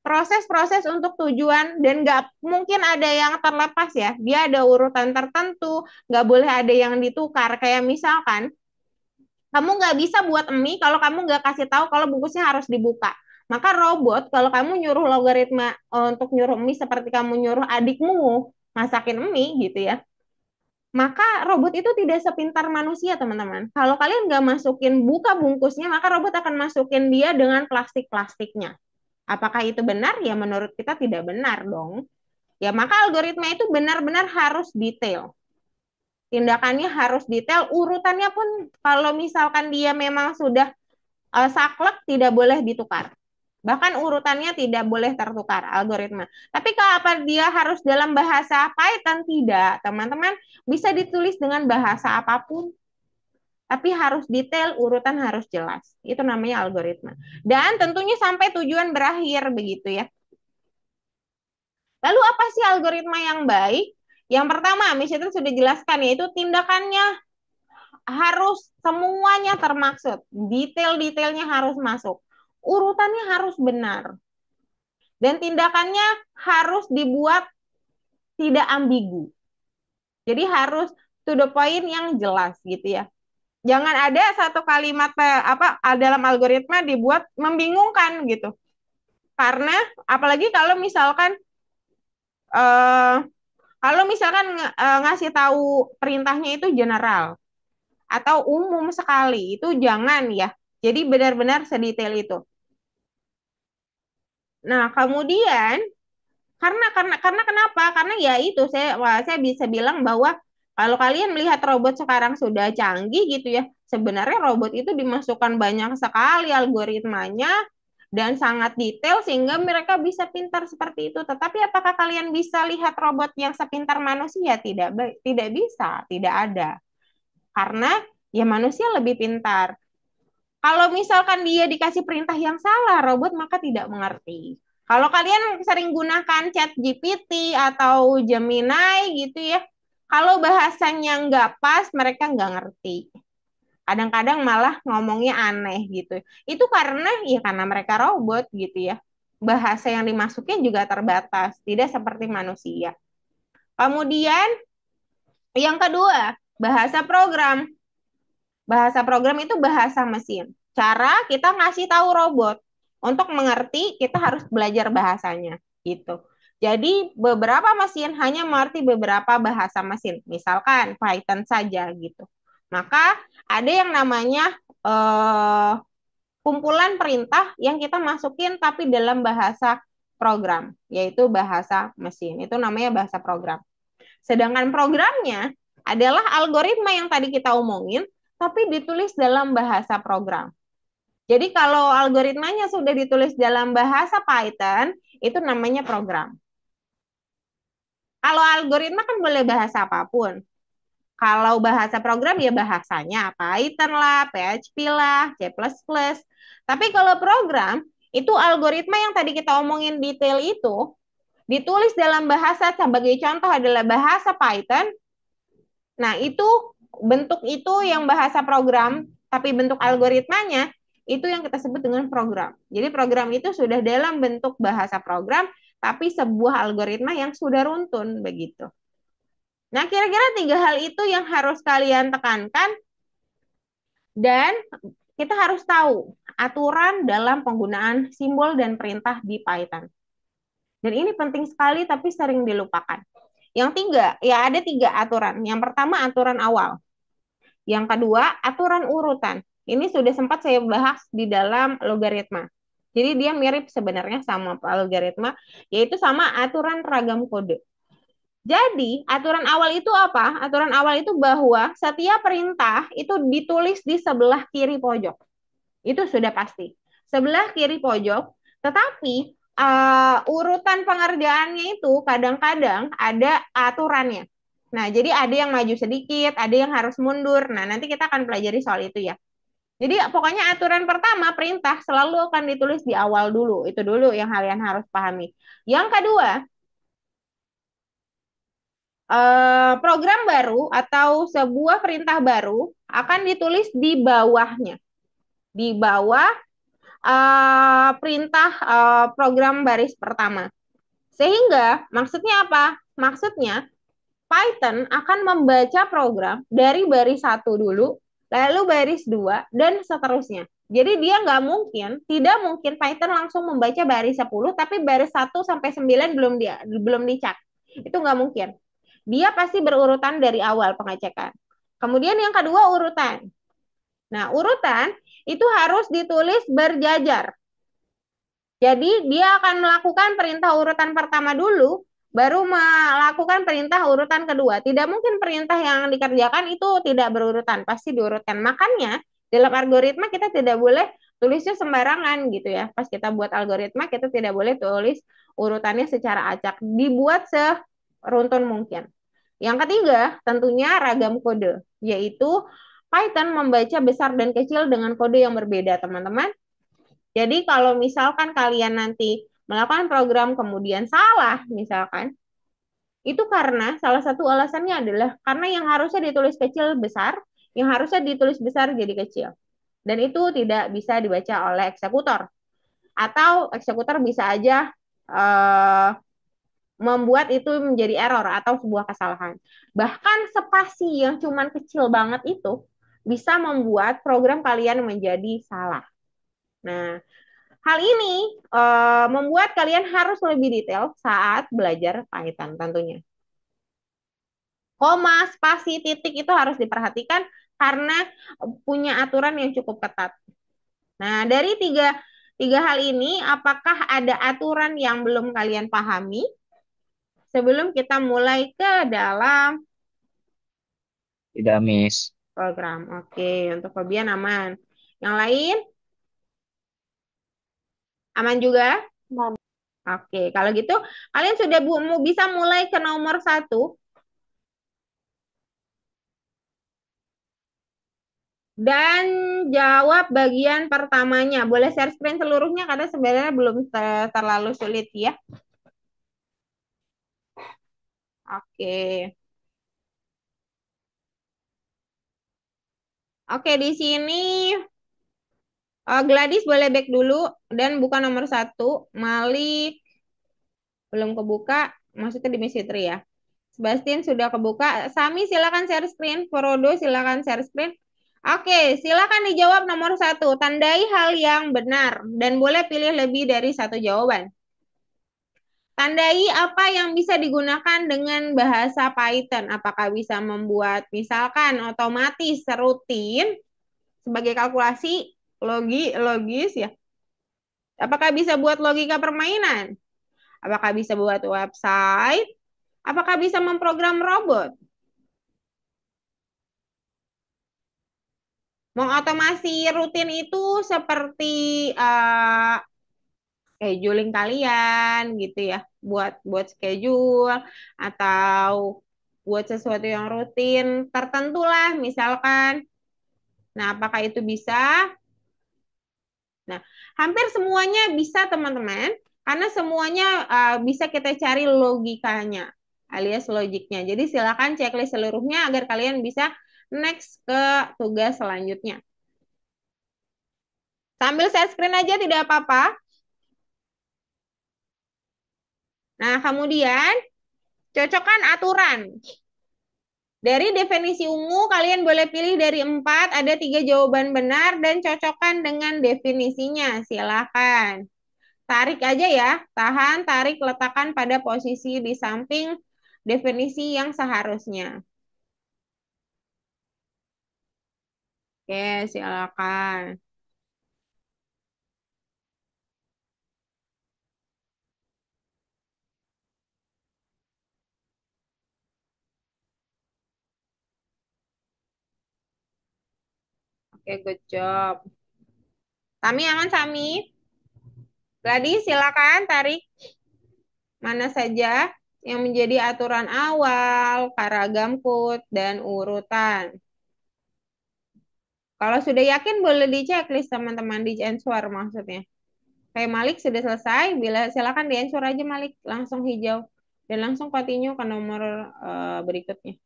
Proses-proses untuk tujuan dan nggak mungkin ada yang terlepas ya. Dia ada urutan tertentu, nggak boleh ada yang ditukar. Kayak misalkan Kamu nggak bisa buat mie kalau kamu nggak kasih tahu kalau bungkusnya harus dibuka. Maka robot, kalau kamu nyuruh logaritma untuk nyuruh mie seperti kamu nyuruh adikmu masakin mie gitu ya, maka robot itu tidak sepintar manusia, teman-teman. Kalau kalian nggak masukin buka bungkusnya, maka robot akan masukin dia dengan plastik-plastiknya. Apakah itu benar? Ya menurut kita tidak benar dong. Ya maka algoritma itu benar-benar harus detail. Tindakannya harus detail, urutannya pun kalau misalkan dia memang sudah saklek tidak boleh ditukar. Bahkan urutannya tidak boleh tertukar algoritma. Tapi apa dia harus dalam bahasa Python? Tidak, teman-teman. Bisa ditulis dengan bahasa apapun. Tapi harus detail, urutan harus jelas. Itu namanya algoritma. Dan tentunya sampai tujuan berakhir begitu ya. Lalu apa sih algoritma yang baik? Yang pertama, Miss itu sudah jelaskan, yaitu tindakannya harus semuanya termaksud. Detail-detailnya harus masuk. Urutannya harus benar. Dan tindakannya harus dibuat tidak ambigu. Jadi harus to the point yang jelas gitu ya. Jangan ada satu kalimat dalam algoritma dibuat membingungkan gitu. Karena apalagi kalau misalkan eh, ngasih tahu perintahnya itu general atau umum sekali, itu jangan ya. Jadi benar-benar sedetail itu. Nah, kemudian karena kenapa? Karena ya itu saya bisa bilang bahwa kalau kalian melihat robot sekarang sudah canggih gitu ya, sebenarnya robot itu dimasukkan banyak sekali algoritmanya dan sangat detail sehingga mereka bisa pintar seperti itu. Tetapi apakah kalian bisa lihat robot yang sepintar manusia? Tidak bisa, tidak ada. Karena ya manusia lebih pintar. Kalau misalkan dia dikasih perintah yang salah, robot maka tidak mengerti. Kalau kalian sering gunakan chat GPT atau Gemini gitu ya, kalau bahasanya nggak pas, mereka nggak ngerti. Kadang-kadang malah ngomongnya aneh gitu. Itu karena mereka robot gitu ya. Bahasa yang dimasukin juga terbatas, tidak seperti manusia. Kemudian yang kedua, bahasa program. Bahasa program itu bahasa mesin. Cara kita ngasih tahu robot untuk mengerti, kita harus belajar bahasanya gitu. Jadi beberapa mesin hanya mengerti beberapa bahasa mesin, misalkan Python saja gitu. Maka ada yang namanya kumpulan perintah yang kita masukin tapi dalam bahasa program, yaitu bahasa mesin. Itu namanya bahasa program. Sedangkan programnya adalah algoritma yang tadi kita omongin, tapi ditulis dalam bahasa program. Jadi kalau algoritmanya sudah ditulis dalam bahasa Python, itu namanya program. Kalau algoritma kan boleh bahasa apapun. Kalau bahasa program ya bahasanya Python lah, PHP lah, C++. Tapi kalau program, itu algoritma yang tadi kita omongin detail itu, ditulis dalam bahasa, sebagai contoh adalah bahasa Python. Nah, itu bentuk itu yang bahasa program, tapi bentuk algoritmanya itu yang kita sebut dengan program. Jadi program itu sudah dalam bentuk bahasa program, tapi sebuah algoritma yang sudah runtun begitu. Nah, kira-kira 3 hal itu yang harus kalian tekankan dan kita harus tahu aturan dalam penggunaan simbol dan perintah di Python. Dan ini penting sekali tapi sering dilupakan. Yang 3, ya ada 3 aturan. Yang pertama aturan awal. Yang kedua, aturan urutan. Ini sudah sempat saya bahas di dalam logaritma. Jadi dia mirip sebenarnya sama logaritma, yaitu sama aturan ragam kode. Jadi, aturan awal itu apa? Aturan awal itu bahwa setiap perintah itu ditulis di sebelah kiri pojok. Itu sudah pasti. Sebelah kiri pojok, tetapi urutan pengerjaannya itu kadang-kadang ada aturannya. Nah, jadi ada yang maju sedikit, ada yang harus mundur. Nah, nanti kita akan pelajari soal itu ya. Jadi pokoknya aturan pertama, perintah selalu akan ditulis di awal dulu. Itu dulu yang kalian harus pahami. Yang kedua, program baru atau sebuah perintah baru akan ditulis di bawahnya. Di bawah perintah program baris pertama. Sehingga maksudnya apa? Maksudnya Python akan membaca program dari baris 1 dulu, lalu baris 2, dan seterusnya. Jadi dia tidak mungkin Python langsung membaca baris 10, tapi baris 1 sampai 9 belum dicek. Itu nggak mungkin. Dia pasti berurutan dari awal pengecekan. Kemudian yang kedua urutan. Nah, urutan itu harus ditulis berjajar. Jadi dia akan melakukan perintah urutan pertama dulu, baru melakukan perintah urutan kedua. Tidak mungkin perintah yang dikerjakan itu tidak berurutan, pasti diurutkan. Makanya dalam algoritma kita tidak boleh tulisnya sembarangan gitu ya. Pas kita buat algoritma kita tidak boleh tulis urutannya secara acak, dibuat seruntun mungkin. Yang ketiga tentunya ragam kode, yaitu Python membaca besar dan kecil dengan kode yang berbeda, teman-teman. Jadi kalau misalkan kalian nanti melakukan program kemudian salah misalkan, itu karena salah satu alasannya adalah karena yang harusnya ditulis kecil besar, yang harusnya ditulis besar jadi kecil. Dan itu tidak bisa dibaca oleh eksekutor. Atau eksekutor bisa aja membuat itu menjadi error atau sebuah kesalahan. Bahkan spasi yang cuman kecil banget itu bisa membuat program kalian menjadi salah. Nah, hal ini membuat kalian harus lebih detail saat belajar Python tentunya. Koma, spasi, titik itu harus diperhatikan karena punya aturan yang cukup ketat. Nah, dari tiga hal ini, apakah ada aturan yang belum kalian pahami? Sebelum kita mulai ke dalam Tidak, Miss. program. Oke, untuk Fabian aman. Yang lain? Aman juga? Man. Oke, kalau gitu kalian sudah bisa mulai ke nomor 1. Dan jawab bagian pertamanya. Boleh share screen seluruhnya karena sebenarnya belum terlalu sulit ya. Oke. Oke, di sini Gladys boleh back dulu dan buka nomor 1. Malik belum kebuka, maksudnya di Mesitri ya. Sebastian sudah kebuka. Sami silakan share screen. Frodo silakan share screen. Oke, silakan dijawab nomor 1. Tandai hal yang benar dan boleh pilih lebih dari satu jawaban. Tandai apa yang bisa digunakan dengan bahasa Python. Apakah bisa membuat misalkan otomatis rutin sebagai kalkulasi logis ya. Apakah bisa buat logika permainan? Apakah bisa buat website? Apakah bisa memprogram robot? Mengotomasi rutin itu seperti scheduling kalian gitu ya, buat schedule atau buat sesuatu yang rutin tertentu lah misalkan. Nah, apakah itu bisa? Nah, hampir semuanya bisa teman-teman, karena semuanya bisa kita cari logikanya alias logiknya. Jadi silakan checklist seluruhnya agar kalian bisa next ke tugas selanjutnya. Sambil share screen aja tidak apa-apa. Nah, kemudian cocokkan aturan. Dari definisi ungu, kalian boleh pilih dari 4, ada 3 jawaban benar, dan cocokkan dengan definisinya. Silakan. Tarik aja ya, tahan, tarik, letakkan pada posisi di samping definisi yang seharusnya. Oke, silakan. Oke, good job. Sami aman, Sami? Gladys, silakan tarik mana saja yang menjadi aturan awal, karagam code, dan urutan. Kalau sudah yakin boleh di checklist teman-teman, di answer maksudnya. Kayak Malik sudah selesai, bila silakan di answer aja Malik, langsung hijau. Dan langsung continue ke nomor berikutnya.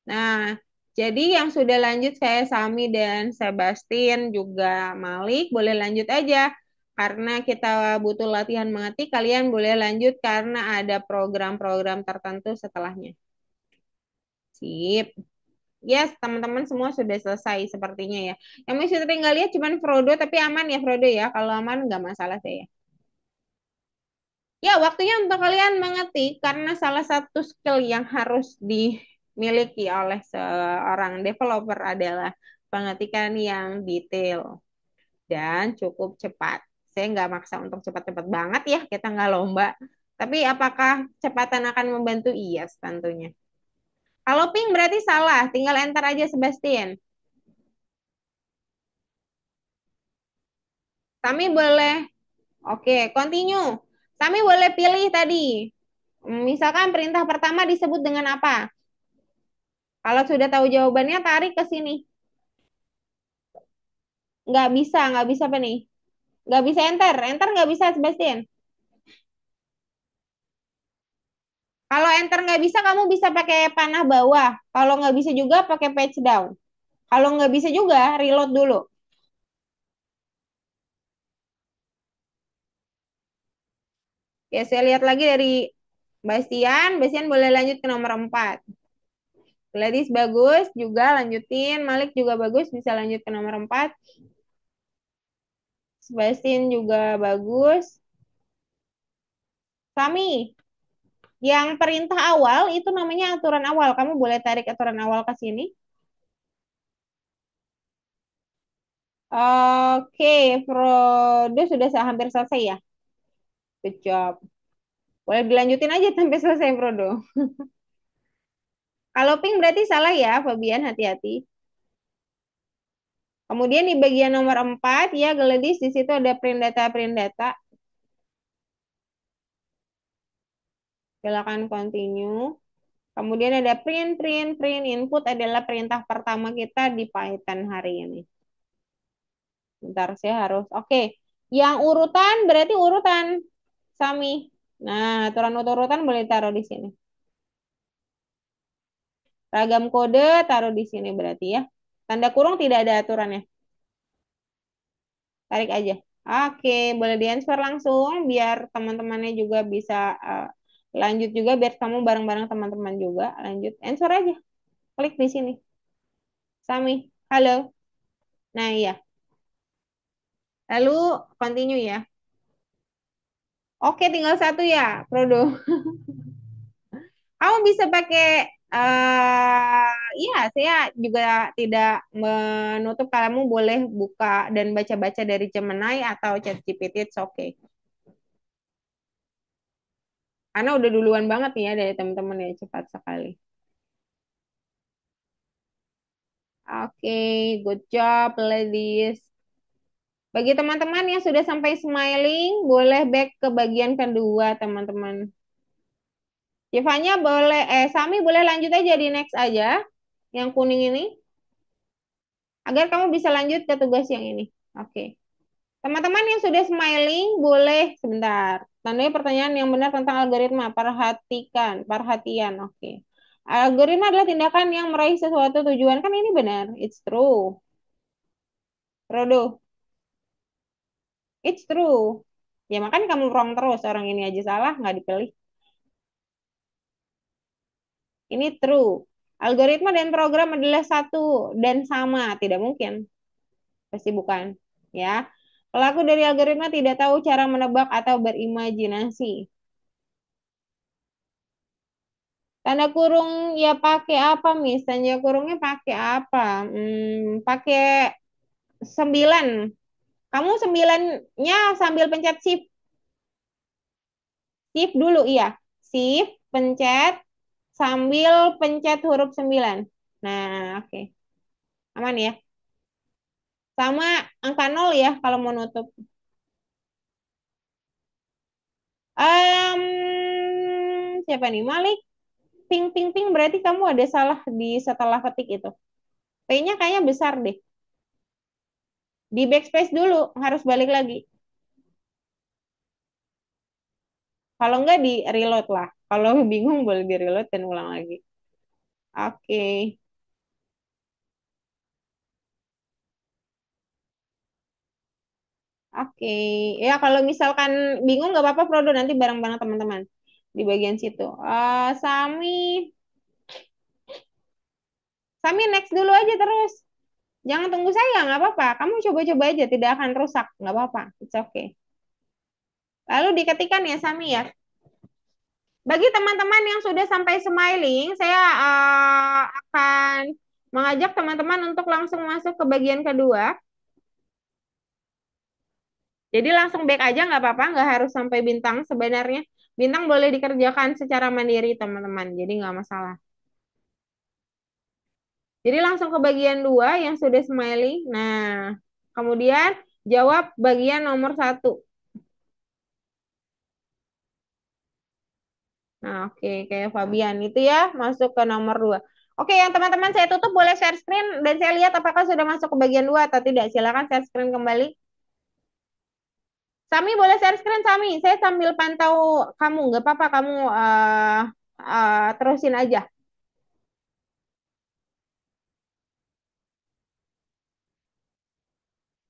Nah, jadi yang sudah lanjut saya Sami dan Sebastian juga Malik, boleh lanjut aja. Karena kita butuh latihan mengetik, kalian boleh lanjut karena ada program-program tertentu setelahnya. Sip. Yes, teman-teman semua sudah selesai sepertinya ya. Yang masih tinggal lihat cuman Frodo, tapi aman ya Frodo ya. Kalau aman nggak masalah saya. Ya, waktunya untuk kalian mengetik karena salah satu skill yang harus dimiliki oleh seorang developer adalah pengetikan yang detail dan cukup cepat. Saya nggak maksa untuk cepat-cepat banget ya, kita nggak lomba. Tapi apakah kecepatan akan membantu? Iya, tentunya. Kalau pink berarti salah, tinggal enter aja Sebastian. Kami boleh, oke, continue. Kami boleh pilih tadi. Misalkan perintah pertama disebut dengan apa? Kalau sudah tahu jawabannya, tarik ke sini. Nggak bisa apa nih? Nggak bisa enter. Enter nggak bisa, Sebastian. Kalau enter nggak bisa, kamu bisa pakai panah bawah. Kalau nggak bisa juga, pakai page down. Kalau nggak bisa juga, reload dulu. Ya, saya lihat lagi dari Bastian. Bastian boleh lanjut ke nomor 4. Gladys bagus, juga lanjutin. Malik juga bagus, bisa lanjut ke nomor 4. Sebastian juga bagus. Sami, yang perintah awal itu namanya aturan awal. Kamu boleh tarik aturan awal ke sini. Oke, Frodo sudah hampir selesai ya. Good job. Boleh dilanjutin aja sampai selesai, Frodo. Kalau pink berarti salah ya, Fabian, hati-hati. Kemudian di bagian nomor 4, ya, Gladys, di situ ada print data, print data. Silakan continue. Kemudian ada print, print, print. Input adalah perintah pertama kita di Python hari ini. Bentar, saya harus. Oke. Yang urutan berarti urutan, Sami. Nah, aturan urutan boleh taruh di sini. Ragam kode taruh di sini berarti ya. Tanda kurung tidak ada aturannya. Tarik aja. Oke, boleh di-answer langsung biar teman-temannya juga bisa lanjut juga biar kamu bareng-bareng teman-teman juga. Lanjut. Answer aja. Klik di sini. Sami. Halo. Nah, iya. Lalu continue ya. Oke, tinggal satu ya, Prodo. Kamu bisa pakai iya, saya juga tidak menutup kamu boleh buka dan baca-baca dari Gemini atau ChatGPT, it's okay. Karena udah duluan banget nih ya dari teman-teman ya, cepat sekali. Oke, good job, ladies. Bagi teman-teman yang sudah sampai smiling, boleh back ke bagian kedua, teman-teman. Civanya boleh, Sami boleh lanjut aja di next aja, yang kuning ini, agar kamu bisa lanjut ke tugas yang ini. Oke. Teman-teman yang sudah smiling, boleh sebentar. Tandai pertanyaan yang benar tentang algoritma. Perhatikan, perhatian. Oke. Algoritma adalah tindakan yang meraih sesuatu tujuan. Kan ini benar. It's true. Rodo. It's true. Ya makanya kamu wrong terus. Orang ini aja salah, nggak dipilih. Ini true. Algoritma dan program adalah satu dan sama. Tidak mungkin. Pasti bukan. Ya. Pelaku dari algoritma tidak tahu cara menebak atau berimajinasi. Tanda kurung ya pakai apa, Miss? Tanda kurungnya pakai apa? Pakai 9. Kamu 9-nya sambil pencet shift. Shift dulu, iya. Shift, pencet, sambil pencet huruf 9. Nah, oke. Aman ya. Sama angka 0 ya kalau mau nutup. Siapa nih? Malik. Ping, ping, ping. Berarti kamu ada salah di setelah ketik itu. P-nya kayaknya besar deh. Di backspace dulu, harus balik lagi. Kalau enggak di reload lah. Kalau bingung boleh di reload dan ulang lagi. Oke. Oke. Ya kalau misalkan bingung nggak apa-apa Prodo nanti bareng-bareng teman-teman di bagian situ. Sami, Sami next dulu aja terus. Jangan tunggu saya, nggak apa-apa. Kamu coba-coba aja, tidak akan rusak. Nggak apa-apa, it's okay. Lalu diketikkan ya, Sami ya. Bagi teman-teman yang sudah sampai smiling, saya akan mengajak teman-teman untuk langsung masuk ke bagian kedua. Jadi langsung back aja nggak apa-apa, nggak harus sampai bintang sebenarnya. Bintang boleh dikerjakan secara mandiri teman-teman, jadi nggak masalah. Jadi langsung ke bagian 2 yang sudah smiley. Nah, kemudian jawab bagian nomor 1. Nah, oke, kayak Fabian itu ya, masuk ke nomor 2. Oke, yang teman-teman saya tutup boleh share screen dan saya lihat apakah sudah masuk ke bagian 2 atau tidak. Silakan share screen kembali. Sami boleh share screen, Sami. Saya sambil pantau kamu, nggak apa-apa kamu terusin aja.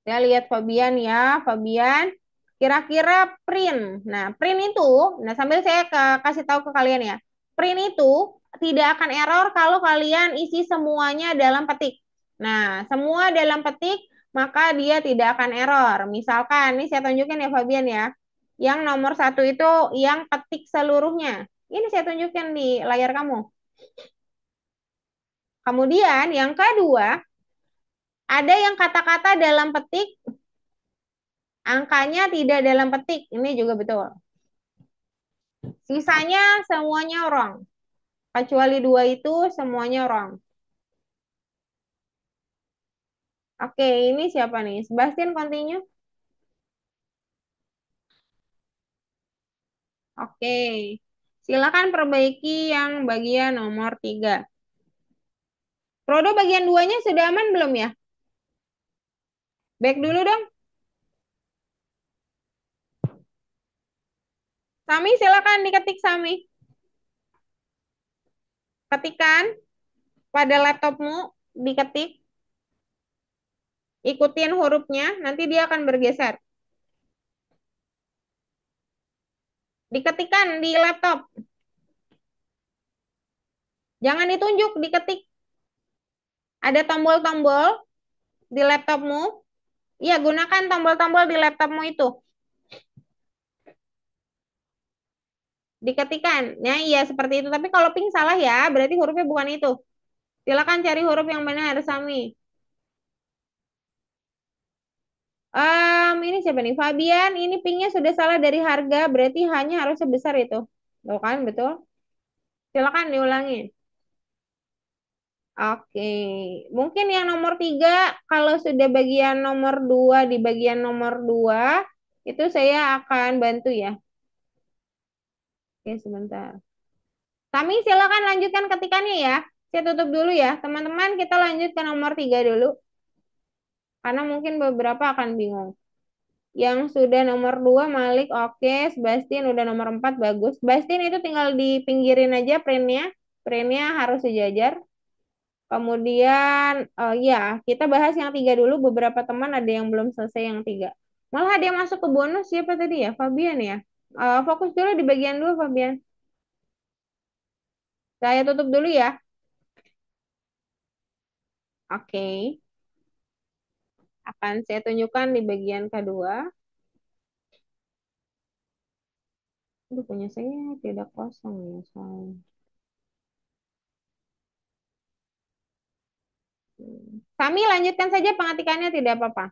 Saya lihat Fabian ya, Fabian. Kira-kira print. Nah, print itu, nah sambil saya kasih tahu ke kalian ya. Print itu tidak akan error kalau kalian isi semuanya dalam petik. Nah, semua dalam petik, maka dia tidak akan error. Misalkan, ini saya tunjukin ya Fabian ya. Yang nomor 1 itu yang ketik seluruhnya. Ini saya tunjukin di layar kamu. Kemudian yang kedua, ada yang kata-kata dalam petik, angkanya tidak dalam petik. Ini juga betul. Sisanya semuanya wrong. Kecuali 2 itu semuanya wrong. Oke, ini siapa nih? Sebastian continue. Oke. Silakan perbaiki yang bagian nomor 3. Prodo bagian 2-nya sudah aman belum ya? Back dulu dong. Sami silakan diketik Sami. Ketikan pada laptopmu, diketik. Ikutin hurufnya, nanti dia akan bergeser. Diketikkan di laptop. Jangan ditunjuk, diketik. Ada tombol-tombol di laptopmu. Iya, gunakan tombol-tombol di laptopmu itu. Diketikkan. Nah, iya seperti itu. Tapi kalau ping salah ya, berarti hurufnya bukan itu. Silakan cari huruf yang benar, Sami. Ini siapa nih? Fabian, ini pingnya sudah salah dari harga, berarti hanya harus sebesar itu. Tuh kan, betul? Silakan diulangi. Oke, mungkin yang nomor 3, kalau sudah bagian nomor 2 di bagian nomor 2, itu saya akan bantu ya. Oke, sebentar. Kami silakan lanjutkan ketikannya ya. Saya tutup dulu ya. Teman-teman, kita lanjut ke nomor 3 dulu. Karena mungkin beberapa akan bingung. Yang sudah nomor 2, Malik, oke. Sebastian udah nomor 4, bagus. Sebastian itu tinggal dipinggirin aja printnya. Printnya harus sejajar. Kemudian, ya, kita bahas yang 3 dulu. Beberapa teman ada yang belum selesai yang 3. Malah ada yang masuk ke bonus, siapa tadi ya? Fabian ya? Fokus dulu di bagian 2, Fabian. Saya tutup dulu ya. Oke. Akan saya tunjukkan di bagian kedua. Aduh, punya saya tidak kosong ya, soalnya. Kami lanjutkan saja pengetikannya, tidak apa-apa.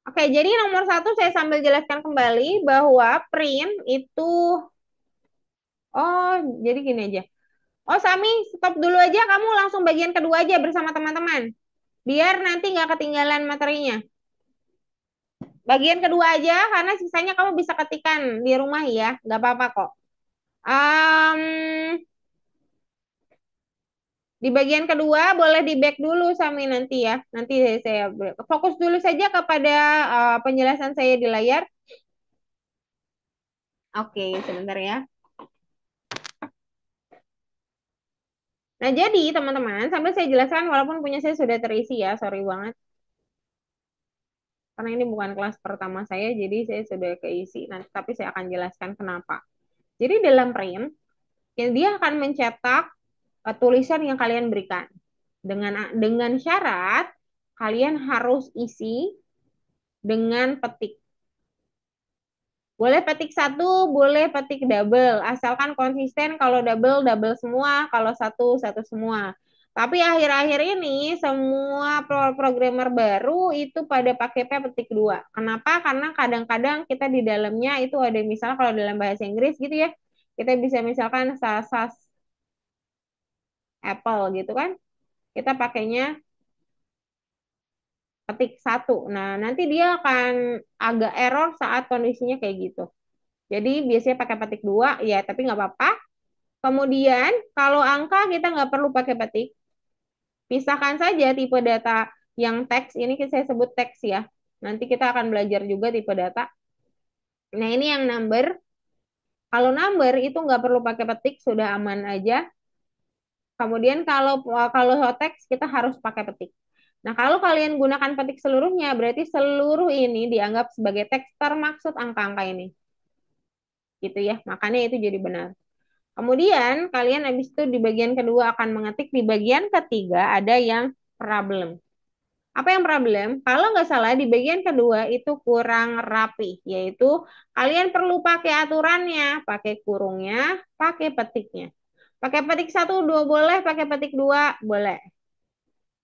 Oke, jadi nomor 1 saya sambil jelaskan kembali bahwa print itu, oh jadi gini aja. Oh Sami, stop dulu aja, kamu langsung bagian kedua aja bersama teman-teman. Biar nanti nggak ketinggalan materinya. Bagian kedua aja, karena sisanya kamu bisa ketikkan di rumah ya, nggak apa-apa kok. Di bagian kedua boleh di back dulu Sami nanti ya. Nanti saya fokus dulu saja kepada penjelasan saya di layar. Oke, sebentar ya. Nah, jadi teman-teman, sambil saya jelaskan walaupun punya saya sudah terisi ya, sorry banget. Karena ini bukan kelas pertama saya, jadi saya sudah keisi. Nanti, tapi saya akan jelaskan kenapa. Jadi dalam print, ya dia akan mencetak tulisan yang kalian berikan. Dengan syarat kalian harus isi dengan petik. Boleh petik satu, boleh petik double, asalkan konsisten. Kalau double, double semua, kalau satu, satu semua. Tapi akhir-akhir ini semua programmer baru itu pada pakai petik dua. Kenapa? Karena kadang-kadang kita di dalamnya itu ada misalnya kalau dalam bahasa Inggris gitu ya, kita bisa misalkan sasas apple gitu kan, kita pakainya petik satu. Nah, nanti dia akan agak error saat kondisinya kayak gitu. Jadi biasanya pakai petik dua, ya tapi nggak apa-apa. Kemudian kalau angka kita nggak perlu pakai petik. Pisahkan saja tipe data yang teks, ini saya sebut teks ya. Nanti kita akan belajar juga tipe data. Nah ini yang number. Kalau number itu nggak perlu pakai petik, sudah aman aja. Kemudian kalau teks kita harus pakai petik. Nah, kalau kalian gunakan petik seluruhnya, berarti seluruh ini dianggap sebagai teks termaksud angka-angka ini. Gitu ya, makanya itu jadi benar. Kemudian, kalian habis itu di bagian kedua akan mengetik, di bagian ketiga ada yang problem. Apa yang problem? Kalau nggak salah, di bagian kedua itu kurang rapi, yaitu kalian perlu pakai aturannya, pakai kurungnya, pakai petiknya. Pakai petik satu, dua boleh, pakai petik dua boleh.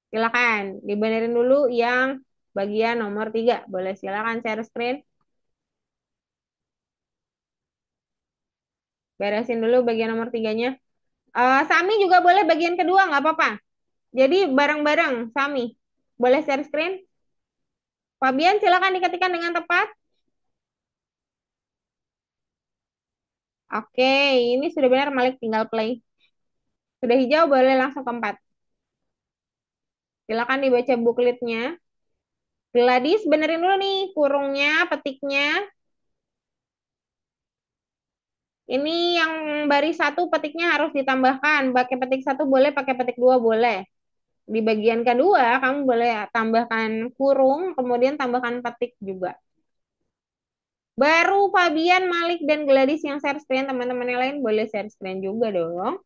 Silakan dibenerin dulu yang bagian nomor 3. Boleh silakan share screen. Beresin dulu bagian nomor 3-nya. Sami juga boleh bagian kedua, nggak apa-apa. Jadi bareng-bareng, Sami. Boleh share screen? Fabian silakan diketikkan dengan tepat. Oke, ini sudah benar, Malik tinggal play. Sudah hijau, boleh langsung ke 4. Silakan dibaca bookletnya. Gladys, benerin dulu nih kurungnya, petiknya. Ini yang baris satu petiknya harus ditambahkan. Pakai petik satu boleh, pakai petik dua boleh. Di bagian kedua, kamu boleh tambahkan kurung, kemudian tambahkan petik juga. Baru Fabian, Malik, dan Gladys yang share screen. Teman-teman yang lain boleh share screen juga dong.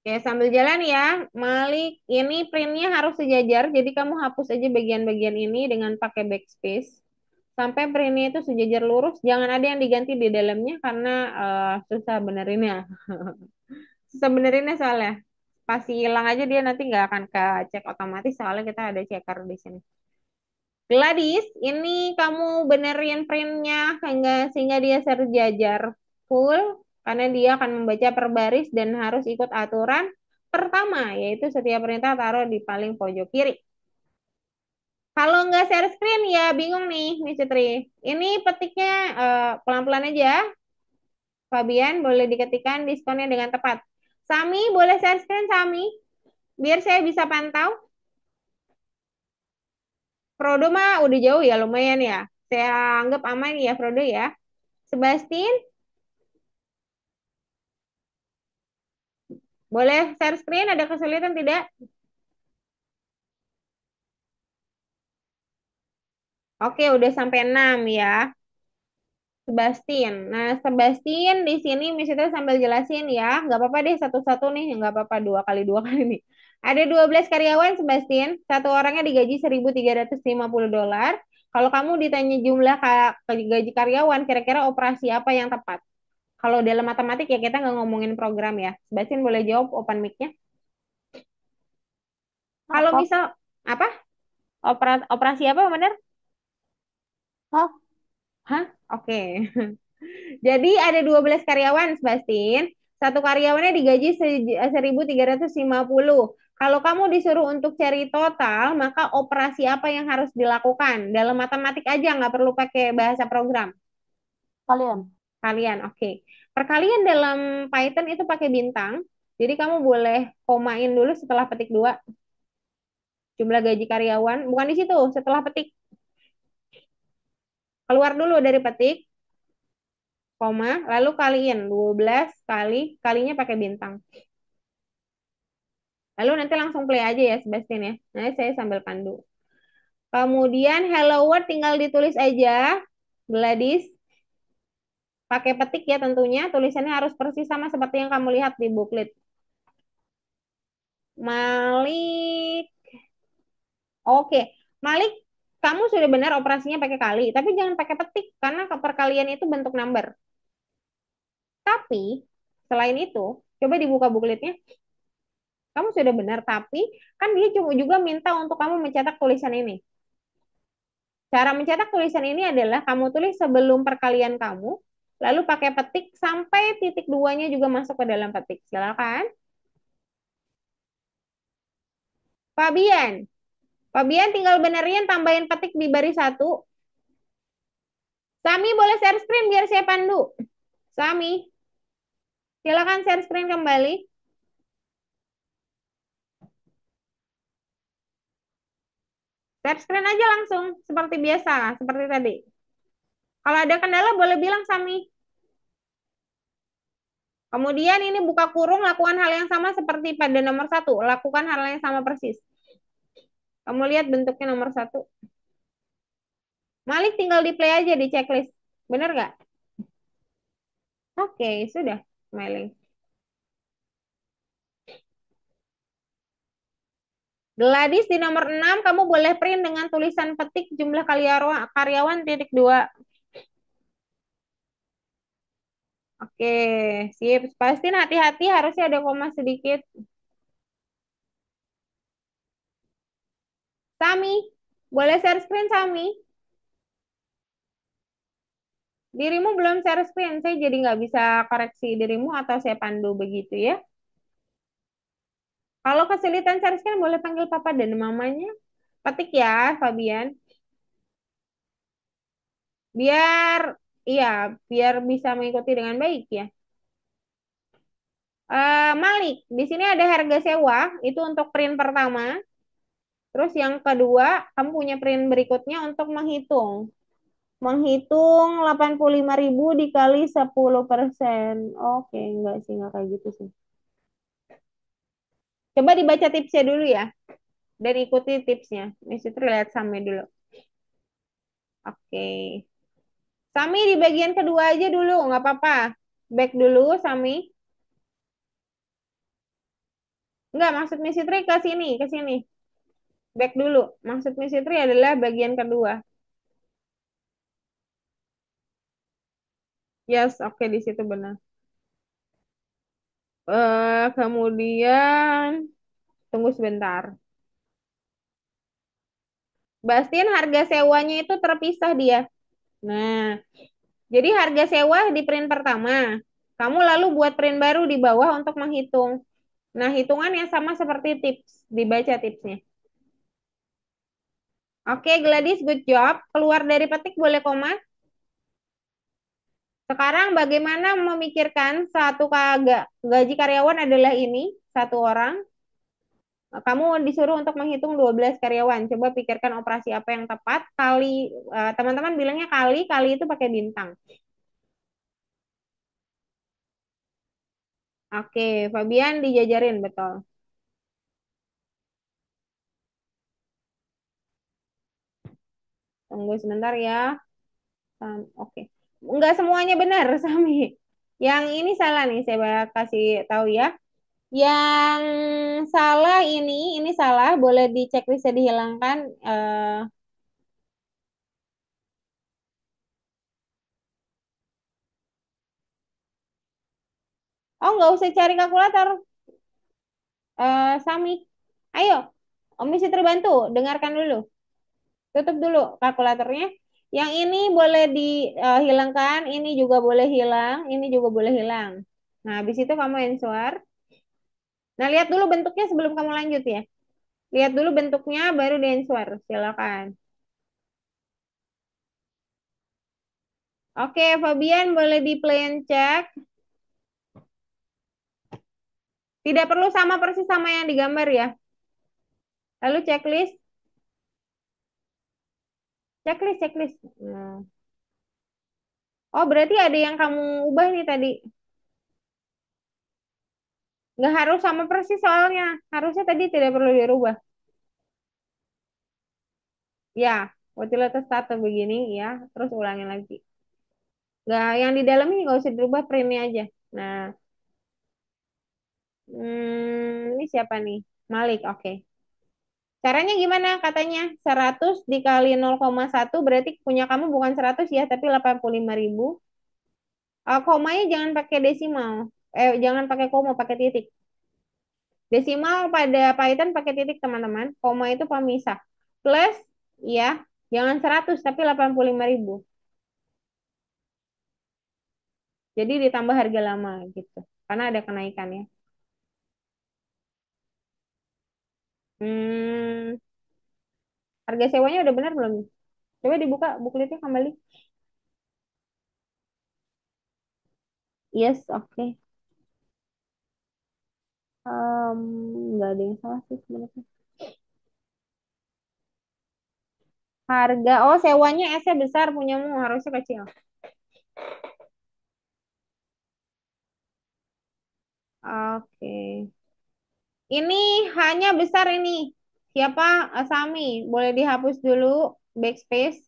Oke, sambil jalan ya. Malik, ini printnya harus sejajar. Jadi kamu hapus aja bagian-bagian ini dengan pakai backspace. Sampai printnya itu sejajar lurus. Jangan ada yang diganti di dalamnya karena susah benerinnya. Susah benerinnya soalnya. Pasti hilang aja dia nanti nggak akan ke cek otomatis soalnya kita ada checker di sini. Gladys, ini kamu benerin printnya sehingga dia sejajar full karena dia akan membaca per baris dan harus ikut aturan pertama, yaitu setiap perintah taruh di paling pojok kiri. Kalau nggak share screen ya bingung nih, Miss Citri. Ini petiknya pelan-pelan aja. Fabian boleh diketikkan diskonnya dengan tepat. Sami boleh share screen Sami, biar saya bisa pantau. Frodo mah udah jauh ya lumayan ya. Saya anggap aman ya Frodo ya. Sebastian boleh share screen, ada kesulitan tidak? Oke, udah sampai 6 ya. Sebastian. Nah, Sebastian di sini Miss itu sambil jelasin ya. Nggak apa-apa deh satu-satu nih. Nggak apa-apa dua kali nih. Ada 12 karyawan Sebastian. Satu orangnya digaji 1.350 dolar. Kalau kamu ditanya jumlah gaji karyawan, kira-kira operasi apa yang tepat? Kalau dalam matematik ya kita nggak ngomongin program ya. Sebastian boleh jawab open mic-nya. Kalau Apa? misal, apa? Operasi apa benar? Hah? Hah? Oke. Jadi ada 12 karyawan, Sebastian. Satu karyawannya digaji 1.350. Kalau kamu disuruh untuk cari total, maka operasi apa yang harus dilakukan? Dalam matematik aja, nggak perlu pakai bahasa program. Kalian? Kalian, oke. Perkalian dalam Python itu pakai bintang. Jadi kamu boleh komain dulu setelah petik 2. Jumlah gaji karyawan. Bukan di situ, setelah petik. Keluar dulu dari petik, koma, lalu kaliin 12 kali, kalinya pakai bintang. Lalu nanti langsung play aja ya Sebastian ya. Nanti saya sambil pandu. Kemudian hello world tinggal ditulis aja. Gladys. Pakai petik ya tentunya. Tulisannya harus persis sama seperti yang kamu lihat di booklet. Malik. Oke. Malik, kamu sudah benar operasinya pakai kali. Tapi jangan pakai petik. Karena perkalian itu bentuk number. Tapi, selain itu, coba dibuka bookletnya. Kamu sudah benar, tapi kan dia juga minta untuk kamu mencetak tulisan ini. Cara mencetak tulisan ini adalah kamu tulis sebelum perkalian kamu, lalu pakai petik sampai titik duanya juga masuk ke dalam petik. Silakan. Fabian. Fabian tinggal benerin tambahin petik di baris 1. Sami boleh share screen biar saya pandu. Sami. Silakan share screen kembali. Share screen aja langsung seperti biasa, seperti tadi. Kalau ada kendala boleh bilang Sami. Kemudian ini buka kurung, lakukan hal yang sama seperti pada nomor 1. Lakukan hal yang sama persis. Kamu lihat bentuknya nomor 1. Malik tinggal di play aja di checklist. Bener nggak? Oke, sudah. Smiling. Gladys di nomor 6, kamu boleh print dengan tulisan petik jumlah karyawan titik 2. Oke, sip. Pastiin hati-hati, harusnya ada koma sedikit. Sami, boleh share screen Sami? Dirimu belum share screen, saya jadi nggak bisa koreksi dirimu atau saya pandu begitu ya. Kalau kesulitan share screen boleh panggil papa dan mamanya. Ketik ya, Fabian. Biar, iya, biar bisa mengikuti dengan baik ya. Malik, di sini ada harga sewa, itu untuk print pertama. Terus yang kedua, kamu punya print berikutnya untuk menghitung. Menghitung 85.000 dikali 10%. Oke, enggak sih, enggak kayak gitu sih. Coba dibaca tipsnya dulu ya. Dan ikuti tipsnya. Miss Fitri lihat Sami dulu. Oke. Sami di bagian kedua aja dulu, nggak apa-apa. Back dulu, Sami. Enggak, maksud Miss Fitri ke sini, ke sini. Back dulu. Maksud Miss Fitri adalah bagian kedua. Yes, oke di situ benar. Kemudian tunggu sebentar. Bastian harga sewanya itu terpisah dia. Nah, jadi harga sewa di print pertama. Kamu lalu buat print baru di bawah untuk menghitung. Nah, hitungan yang sama seperti tips. Dibaca tipsnya. Oke, Gladys, good job. Keluar dari petik boleh koma. Sekarang bagaimana memikirkan satu gaji karyawan adalah ini, satu orang. Kamu disuruh untuk menghitung 12 karyawan. Coba pikirkan operasi apa yang tepat. Teman-teman bilangnya kali itu pakai bintang. Oke, Fabian dijajarin, betul. Tunggu sebentar ya. Oke. Enggak semuanya benar, Sami. Yang ini salah nih, saya kasih tahu ya. Yang salah ini salah, boleh dicek bisa dihilangkan. Oh, nggak usah cari kalkulator, Sami. Ayo, Om bisa terbantu. Dengarkan dulu. Tutup dulu kalkulatornya. Yang ini boleh dihilangkan, ini juga boleh hilang, ini juga boleh hilang. Nah, habis itu kamu answer. Nah, lihat dulu bentuknya sebelum kamu lanjut ya. Lihat dulu bentuknya, baru di answer. Silakan. Oke, Fabian boleh di play and check. Tidak perlu sama persis sama yang digambar ya. Lalu checklist. Checklist. Nah. Oh, berarti ada yang kamu ubah nih tadi. Nggak harus sama persis soalnya. Harusnya tadi tidak perlu dirubah. Ya, utilitas starter begini ya. Terus ulangin lagi. Nggak, yang di dalamnya nggak usah dirubah, printnya aja. Nah, ini siapa nih? Malik, oke. Caranya gimana? Katanya 100 dikali 0,1 berarti punya kamu bukan 100 ya, tapi 85.000. Komanya jangan pakai desimal. Jangan pakai koma, pakai titik. Desimal pada Python pakai titik, teman-teman. Koma itu pemisah. Plus, ya, jangan 100 tapi 85.000. Jadi ditambah harga lama gitu. Karena ada kenaikan ya. Hmm, harga sewanya udah benar belum? Coba dibuka bookletnya kembali. Yes, oke. Em, nggak ada yang salah sih sebenarnya. Harga, oh sewanya S-nya besar, punyamu harusnya kecil. Oke. Ini hanya besar ini. Siapa? Sami. Boleh dihapus dulu backspace.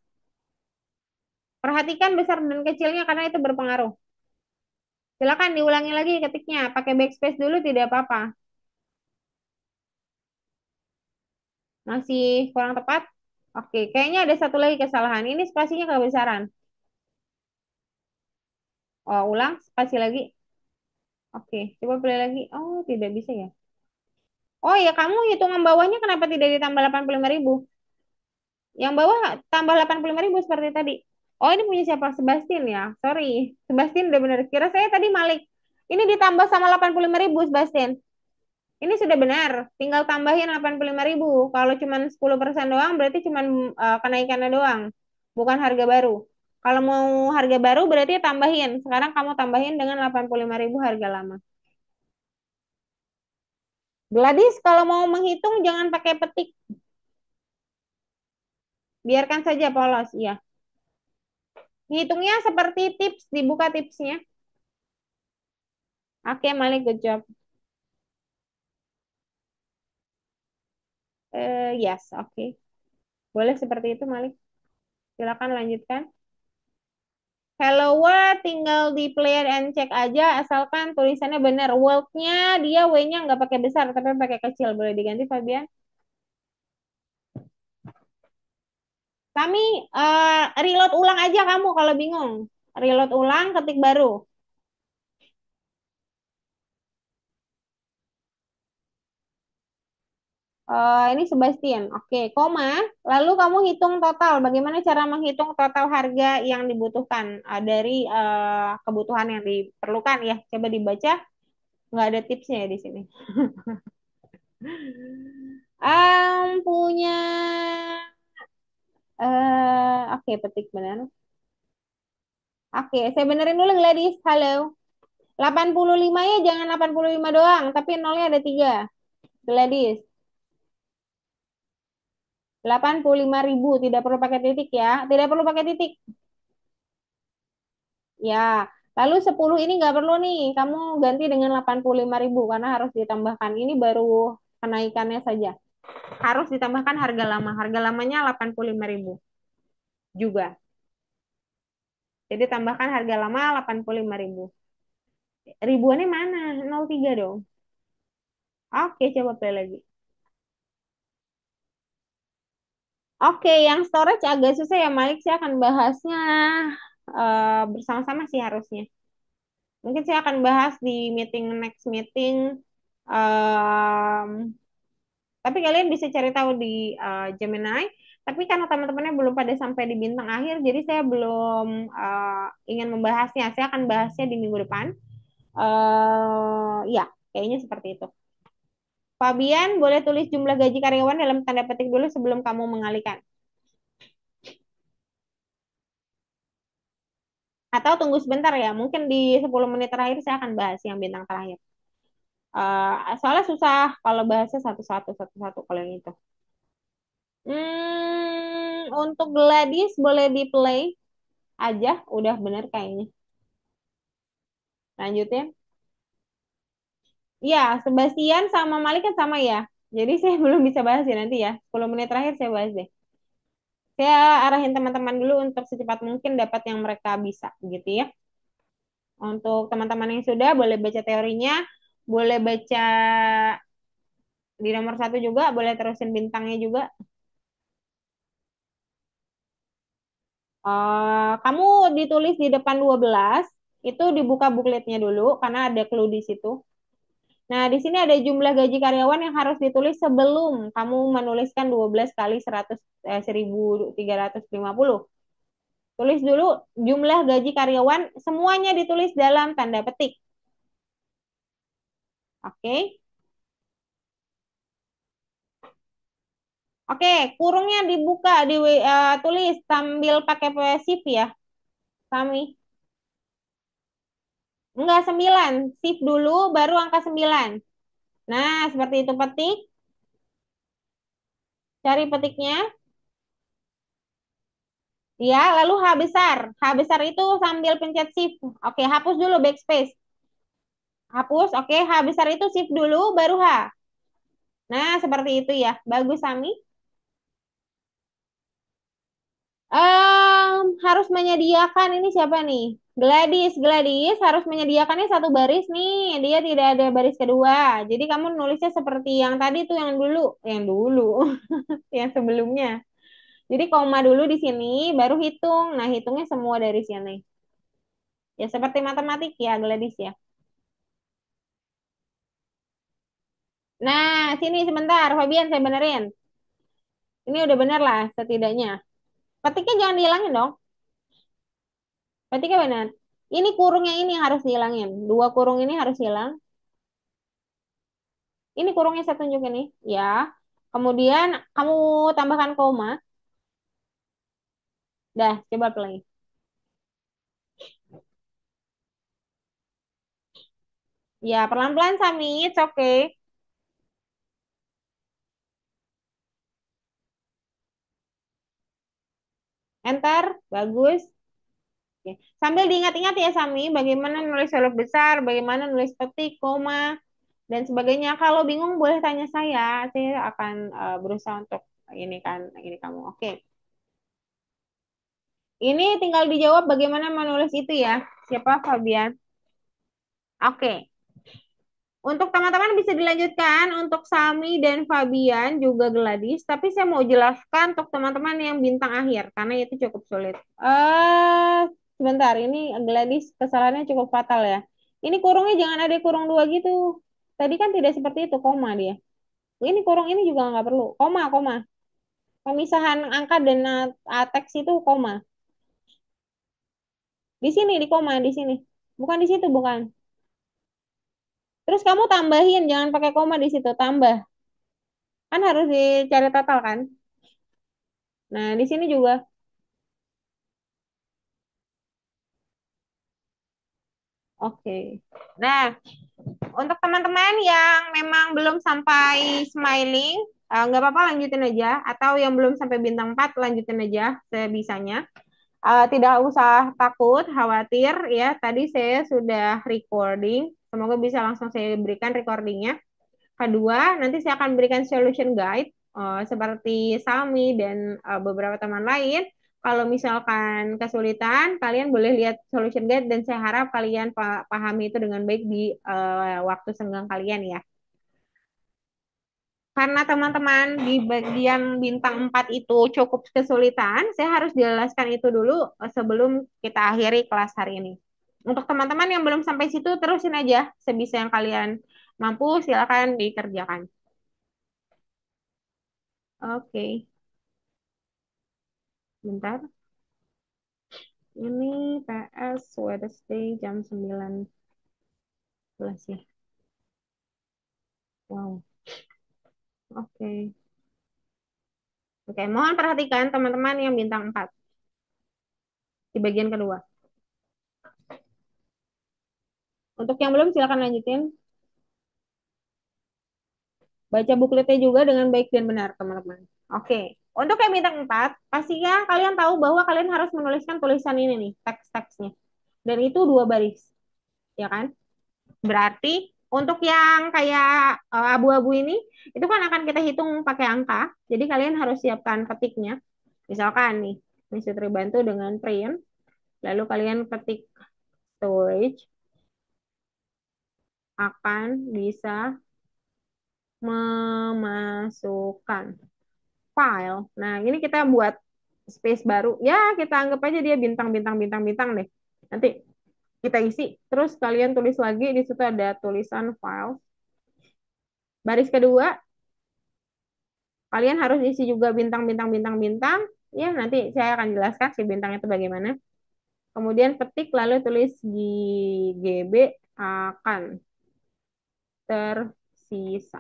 Perhatikan besar dan kecilnya karena itu berpengaruh. Silakan diulangi lagi ketiknya. Pakai backspace dulu tidak apa-apa. Masih kurang tepat? Oke, kayaknya ada satu lagi kesalahan. Ini spasinya kebesaran. Oh, ulang spasi lagi. Oke, coba play lagi. Oh, tidak bisa ya. Oh ya, kamu hitungan bawahnya kenapa tidak ditambah 85.000? Yang bawah tambah 85.000 seperti tadi. Oh, ini punya siapa? Sebastian ya. Sorry. Sebastian udah benar. Kira saya tadi Malik. Ini ditambah sama 85.000 Sebastian. Ini sudah benar. Tinggal tambahin 85.000. Kalau cuma 10% doang berarti cuma kenaikannya doang. Bukan harga baru. Kalau mau harga baru berarti tambahin. Sekarang kamu tambahin dengan 85.000 harga lama. Gladys, kalau mau menghitung jangan pakai petik. Biarkan saja polos, ya. Ngitungnya seperti tips, dibuka tipsnya. Oke, Malik, good job. Yes, oke. Boleh seperti itu, Malik. Silakan lanjutkan. Hello World, tinggal di play and check aja, asalkan tulisannya benar. World-nya dia W-nya nggak pakai besar, tapi pakai kecil. Boleh diganti, Fabian? Kami reload ulang aja kamu kalau bingung. Reload ulang, ketik baru. Ini Sebastian. Oke, koma. Lalu kamu hitung total. Bagaimana cara menghitung total harga yang dibutuhkan dari kebutuhan yang diperlukan ya? Coba dibaca. Nggak ada tipsnya ya di sini. Punya. Oke, petik benar. Oke, saya benerin dulu Gladys. Halo. 85 ya, jangan 85 doang, tapi nolnya ada 3. Gladys. 85.000, tidak perlu pakai titik ya. Tidak perlu pakai titik. Ya, lalu 10 ini nggak perlu nih. Kamu ganti dengan 85.000 karena harus ditambahkan. Ini baru kenaikannya saja. Harus ditambahkan harga lama. Harga lamanya 85.000 juga. Jadi tambahkan harga lama 85.000. Ribuannya mana? 03 dong. Oke, coba play lagi. Oke, yang storage agak susah ya, Malik. Saya akan bahasnya bersama-sama sih harusnya. Mungkin saya akan bahas di next meeting. Em, tapi kalian bisa cari tahu di Gemini. Tapi karena teman-temannya belum pada sampai di bintang akhir, jadi saya belum ingin membahasnya. Saya akan bahasnya di minggu depan. Ya, kayaknya seperti itu. Fabian, boleh tulis jumlah gaji karyawan dalam tanda petik dulu sebelum kamu mengalihkan. Atau tunggu sebentar ya, mungkin di 10 menit terakhir saya akan bahas yang bintang terakhir. Soalnya susah kalau bahasnya satu-satu kalau yang itu. Untuk Gladys boleh di play aja, udah bener kayaknya. Lanjutin. Iya, Sebastian sama Malik kan sama ya. Jadi saya belum bisa bahas ya nanti ya. 10 menit terakhir saya bahas deh. Saya arahin teman-teman dulu untuk secepat mungkin dapat yang mereka bisa gitu ya. Untuk teman-teman yang sudah boleh baca teorinya, boleh baca di nomor satu juga, boleh terusin bintangnya juga. Kamu ditulis di depan 12 itu dibuka bukletnya dulu karena ada clue di situ. Nah, di sini ada jumlah gaji karyawan yang harus ditulis sebelum kamu menuliskan 12 kali 1.350. Tulis dulu jumlah gaji karyawan, semuanya ditulis dalam tanda petik. Oke. Oke, kurungnya dibuka, tulis sambil pakai shift ya, Sami. Enggak, 9. Shift dulu, baru angka 9. Nah, seperti itu petik. Cari petiknya. Ya, lalu H besar. H besar itu sambil pencet shift. Oke, hapus dulu backspace. Hapus, oke. H besar itu shift dulu, baru H. Nah, seperti itu ya. Bagus, Sami. Harus menyediakan ini siapa nih? Gladys, Gladys harus menyediakannya satu baris nih. Dia tidak ada baris kedua. Jadi kamu nulisnya seperti yang tadi tuh yang dulu, yang sebelumnya. Jadi koma dulu di sini, baru hitung. Nah, hitungnya semua dari sini. Ya seperti matematik ya, Gladys ya. Nah, sini sebentar, Fabian saya benerin. Ini udah bener lah setidaknya. Petiknya jangan dihilangin dong. Petiknya benar. Ini kurungnya ini harus dihilangin. Dua kurung ini harus hilang. Ini kurungnya saya tunjukin nih, ya. Kemudian kamu tambahkan koma. Dah, coba play. Ya, pelan-pelan Sami, it's okay. Enter, bagus. Oke. Sambil diingat-ingat ya Sami, bagaimana nulis huruf besar, bagaimana nulis petik, koma, dan sebagainya. Kalau bingung boleh tanya saya akan berusaha untuk ini kamu. Oke. Ini tinggal dijawab bagaimana menulis itu ya. Siapa Fabian? Oke. Untuk teman-teman bisa dilanjutkan untuk Sami dan Fabian juga Gladys, tapi saya mau jelaskan untuk teman-teman yang bintang akhir karena itu cukup sulit. Sebentar, ini Gladys kesalahannya cukup fatal ya. Ini kurungnya jangan ada kurung dua gitu. Tadi kan tidak seperti itu, koma dia. Ini kurung ini juga nggak perlu. Koma, koma. Pemisahan angka dan teks itu koma. Di sini, di koma, di sini. Bukan di situ, bukan. Terus kamu tambahin, jangan pakai koma di situ, tambah. Kan harus dicari total kan? Nah, di sini juga. Oke. Nah, untuk teman-teman yang memang belum sampai smiling, nggak apa-apa lanjutin aja. Atau yang belum sampai bintang 4, lanjutin aja sebisanya. Tidak usah takut, khawatir ya. Tadi saya sudah recording. Semoga bisa langsung saya berikan recordingnya. Kedua, nanti saya akan berikan solution guide seperti Sami dan beberapa teman lain. Kalau misalkan kesulitan, kalian boleh lihat solution guide dan saya harap kalian pahami itu dengan baik di waktu senggang kalian ya. Karena teman-teman di bagian bintang 4 itu cukup kesulitan, saya harus jelaskan itu dulu sebelum kita akhiri kelas hari ini. Untuk teman-teman yang belum sampai situ, terusin aja sebisa yang kalian mampu, silakan dikerjakan. Oke, bentar. Ini PS Wednesday jam 19 ya. Wow. Oke. Oke, mohon perhatikan teman-teman yang bintang 4 di bagian kedua. Untuk yang belum silakan lanjutin. Baca bukletnya juga dengan baik dan benar, teman-teman. Oke. Untuk yang bintang 4, pastinya kalian tahu bahwa kalian harus menuliskan tulisan ini nih, teks-teksnya. Dan itu 2 baris. Ya kan? Berarti Untuk yang kayak abu-abu ini, itu kan akan kita hitung pakai angka. Jadi kalian harus siapkan ketiknya. Misalkan nih, Miss Fitri bantu dengan print. Lalu kalian ketik storage, akan bisa memasukkan file. Nah, ini kita buat space baru. Ya, kita anggap aja dia bintang, bintang, bintang, bintang deh. Nanti kita isi. Terus kalian tulis lagi, di situ ada tulisan file. Baris kedua, kalian harus isi juga bintang, bintang, bintang, bintang. Ya, nanti saya akan jelaskan si bintang itu bagaimana. Kemudian petik, lalu tulis GB akan tersisa.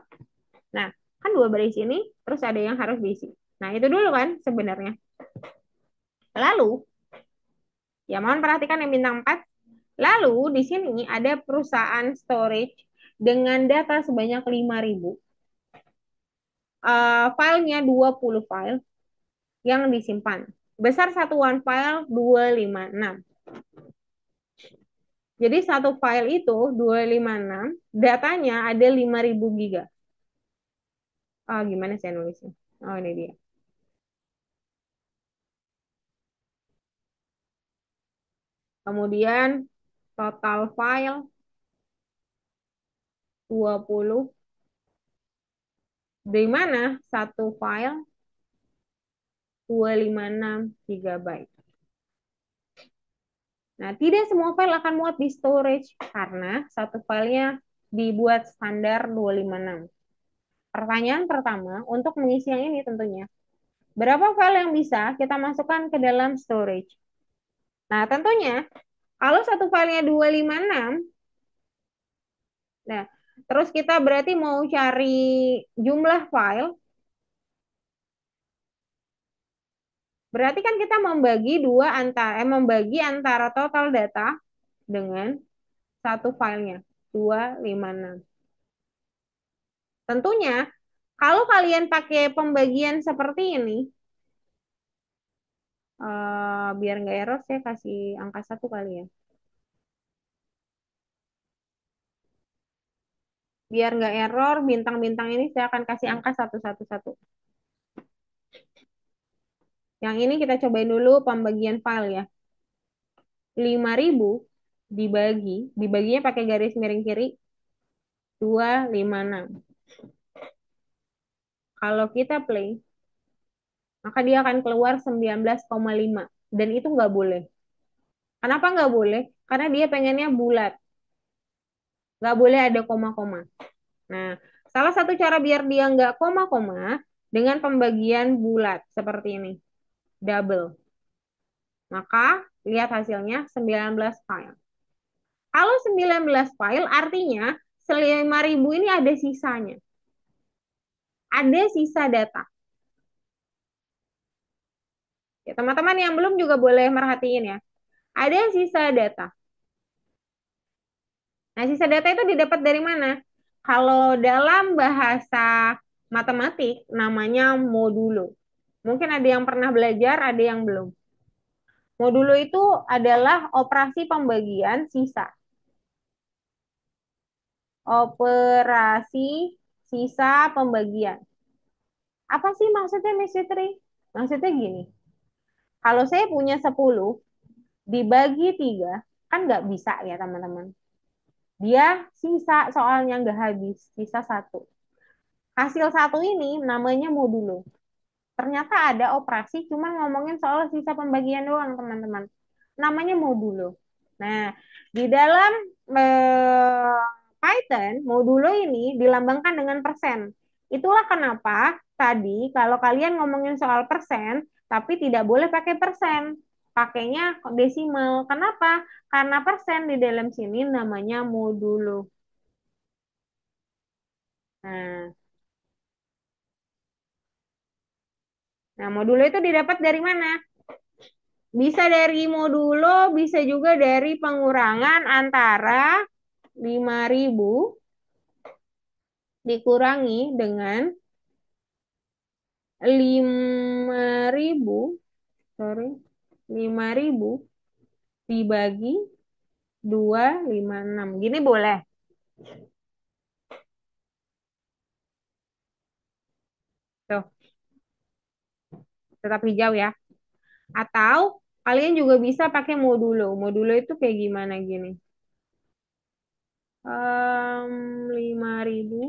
Nah, kan dua baris ini, terus ada yang harus diisi. Nah, itu dulu kan sebenarnya. Lalu, ya mohon perhatikan yang bintang 4. Lalu, di sini ada perusahaan storage dengan data sebanyak 5.000. Filenya 20 file yang disimpan. Besar satuan file 256. Jadi satu file itu 256, datanya ada 5.000 giga. Gimana saya nulisnya? Oh, ini dia. Kemudian total file 20. Dari mana satu file 256 GB. Nah, tidak semua file akan muat di storage karena satu filenya dibuat standar 256. Pertanyaan pertama, untuk mengisi yang ini tentunya, berapa file yang bisa kita masukkan ke dalam storage? Nah, tentunya kalau satu filenya 256, nah, terus kita berarti mau cari jumlah file, berarti kan kita membagi antara total data dengan satu filenya, 256. Tentunya, kalau kalian pakai pembagian seperti ini, biar nggak error, saya kasih angka 1 kali ya. Biar nggak error, bintang-bintang ini saya akan kasih angka 111. Yang ini kita cobain dulu pembagian file ya. 5.000 dibaginya pakai garis miring kiri, 256. Kalau kita play, maka dia akan keluar 19,5. Dan itu nggak boleh. Kenapa nggak boleh? Karena dia pengennya bulat. Nggak boleh ada koma-koma. Nah, salah satu cara biar dia nggak koma-koma dengan pembagian bulat seperti ini. Double. Maka lihat hasilnya 19 file. Kalau 19 file artinya 5.000 ini ada sisanya. Ada sisa data. Ya, teman-teman yang belum juga boleh merhatiin ya. Ada sisa data. Nah, sisa data itu didapat dari mana? Kalau dalam bahasa matematik namanya modulo. Mungkin ada yang pernah belajar, ada yang belum. Modulo itu adalah operasi pembagian sisa. Operasi sisa pembagian. Apa sih maksudnya, Miss Fitri? Maksudnya gini, kalau saya punya 10, dibagi 3, kan nggak bisa ya teman-teman. Dia sisa soalnya nggak habis, sisa 1. Hasil 1 ini namanya modulo. Ternyata ada operasi cuma ngomongin soal sisa pembagian doang, teman-teman. Namanya modulo. Nah, di dalam Python, modulo ini dilambangkan dengan persen. Itulah kenapa tadi kalau kalian ngomongin soal persen, tapi tidak boleh pakai persen. Pakainya desimal. Kenapa? Karena persen di dalam sini namanya modulo. Nah, modulo itu didapat dari mana? Bisa dari modulo, bisa juga dari pengurangan antara 5.000 dikurangi dengan 5.000, sorry, 5.000 dibagi 256. Gini boleh. Tuh, tetap hijau ya. Atau kalian juga bisa pakai modulo. Modulo itu kayak gimana gini? 5.000.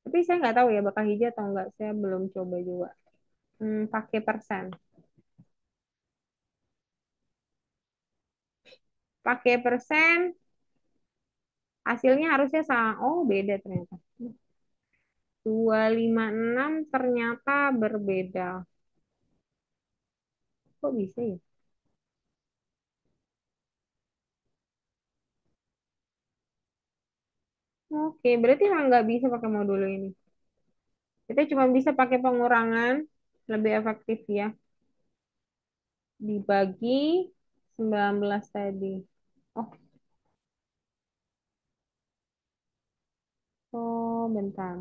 Tapi saya nggak tahu ya bakal hijau atau enggak. Saya belum coba juga. Pakai persen. Pakai persen, hasilnya harusnya sama. Oh, beda ternyata. 256 ternyata berbeda. Kok bisa ya? Oke, berarti emang nggak bisa pakai modul ini. Kita cuma bisa pakai pengurangan, lebih efektif ya. Dibagi 19 tadi. Oh, oh bentar.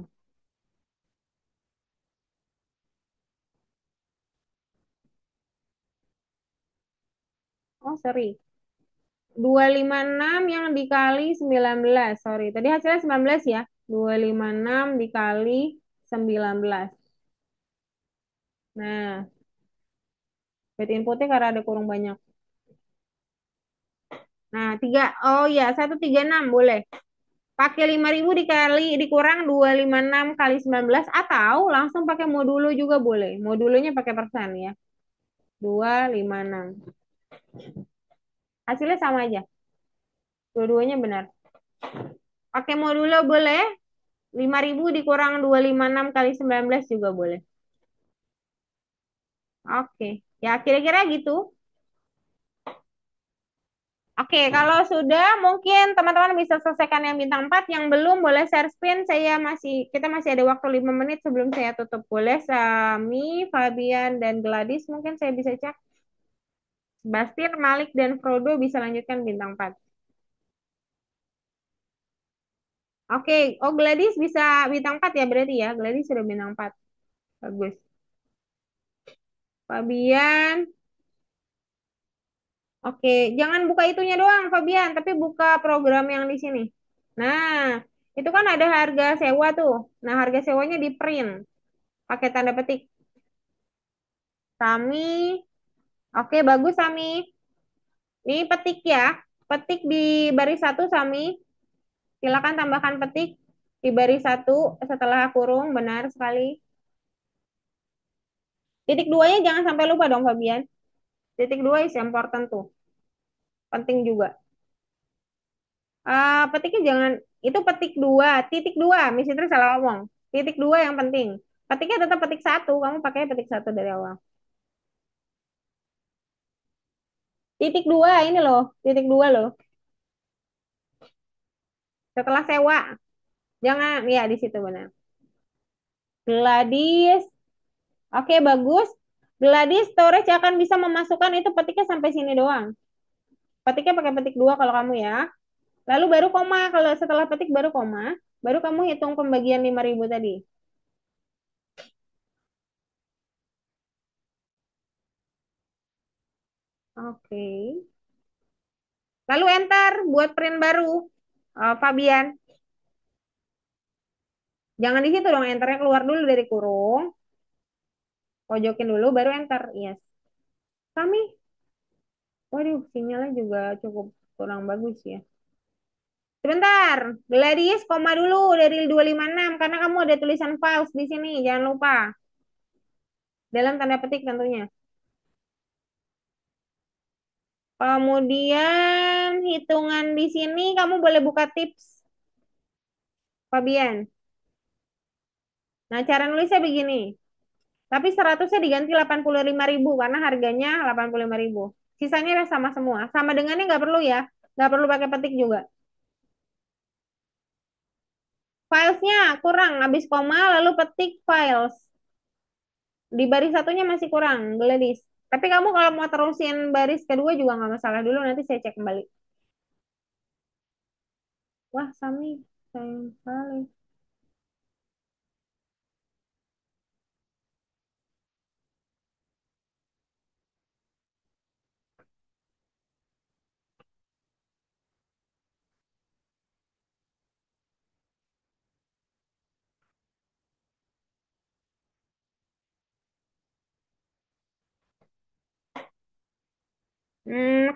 Oh, sorry. 256 yang dikali 19. Sorry, tadi hasilnya 19 ya. 256 dikali 19. Nah, berarti inputnya karena ada kurung banyak. Nah, 3. Oh ya, 136 boleh. Pakai 5.000 dikali dikurang 256 kali 19 atau langsung pakai modulo juga boleh. Modulonya pakai persen ya. 256. Hasilnya sama aja. Dua-duanya benar. Pakai modulo boleh. 5.000 dikurang 256 kali 19 juga boleh. Oke. Ya, kira-kira gitu. Oke, kalau sudah mungkin teman-teman bisa selesaikan yang bintang 4. Yang belum boleh share screen. Kita masih ada waktu 5 menit sebelum saya tutup. Boleh Sami, Fabian, dan Gladys mungkin saya bisa cek. Bastir, Malik, dan Frodo bisa lanjutkan bintang 4. Oke, oh Gladys bisa bintang 4 ya berarti ya. Gladys sudah bintang 4. Bagus. Fabian. Oke, jangan buka itunya doang Fabian, tapi buka program yang di sini. Nah, itu kan ada harga sewa tuh. Nah, harga sewanya di print pakai tanda petik. Sami. Oke, bagus Sami. Ini petik ya. Petik di baris satu Sami. Silakan tambahkan petik di baris satu setelah kurung, benar sekali. Titik duanya jangan sampai lupa dong Fabian. Titik dua is important tuh. Penting juga. Petiknya jangan, itu petik dua, titik dua, Miss Fitri salah ngomong. Titik dua yang penting. Petiknya tetap petik satu, kamu pakai petik satu dari awal. Titik dua ini loh, titik dua loh. Setelah sewa, jangan, ya di situ benar. Gladys, oke bagus. Gladys, storage akan bisa memasukkan itu petiknya sampai sini doang. Petiknya pakai petik dua kalau kamu ya. Lalu baru koma, kalau setelah petik baru koma, baru kamu hitung pembagian 5.000 tadi. Oke. Lalu enter buat print baru. Fabian. Jangan di situ dong, enternya keluar dulu dari kurung. Pojokin dulu, baru enter. Yes. Kami, waduh, sinyalnya juga cukup kurang bagus ya. Sebentar, Gladys, koma dulu dari 256 karena kamu ada tulisan files di sini, jangan lupa. Dalam tanda petik tentunya. Kemudian hitungan di sini kamu boleh buka tips, Fabian. Nah, cara nulisnya begini. Tapi 100-nya diganti 85.000 karena harganya 85.000. Sisanya udah sama semua. Sama dengannya nggak perlu ya. Nggak perlu pakai petik juga. Filesnya kurang. Habis koma lalu petik files. Di baris satunya masih kurang. Gladys. Tapi kamu kalau mau terusin baris kedua juga nggak masalah dulu. Nanti saya cek kembali. Wah, Sami. Sayang sekali.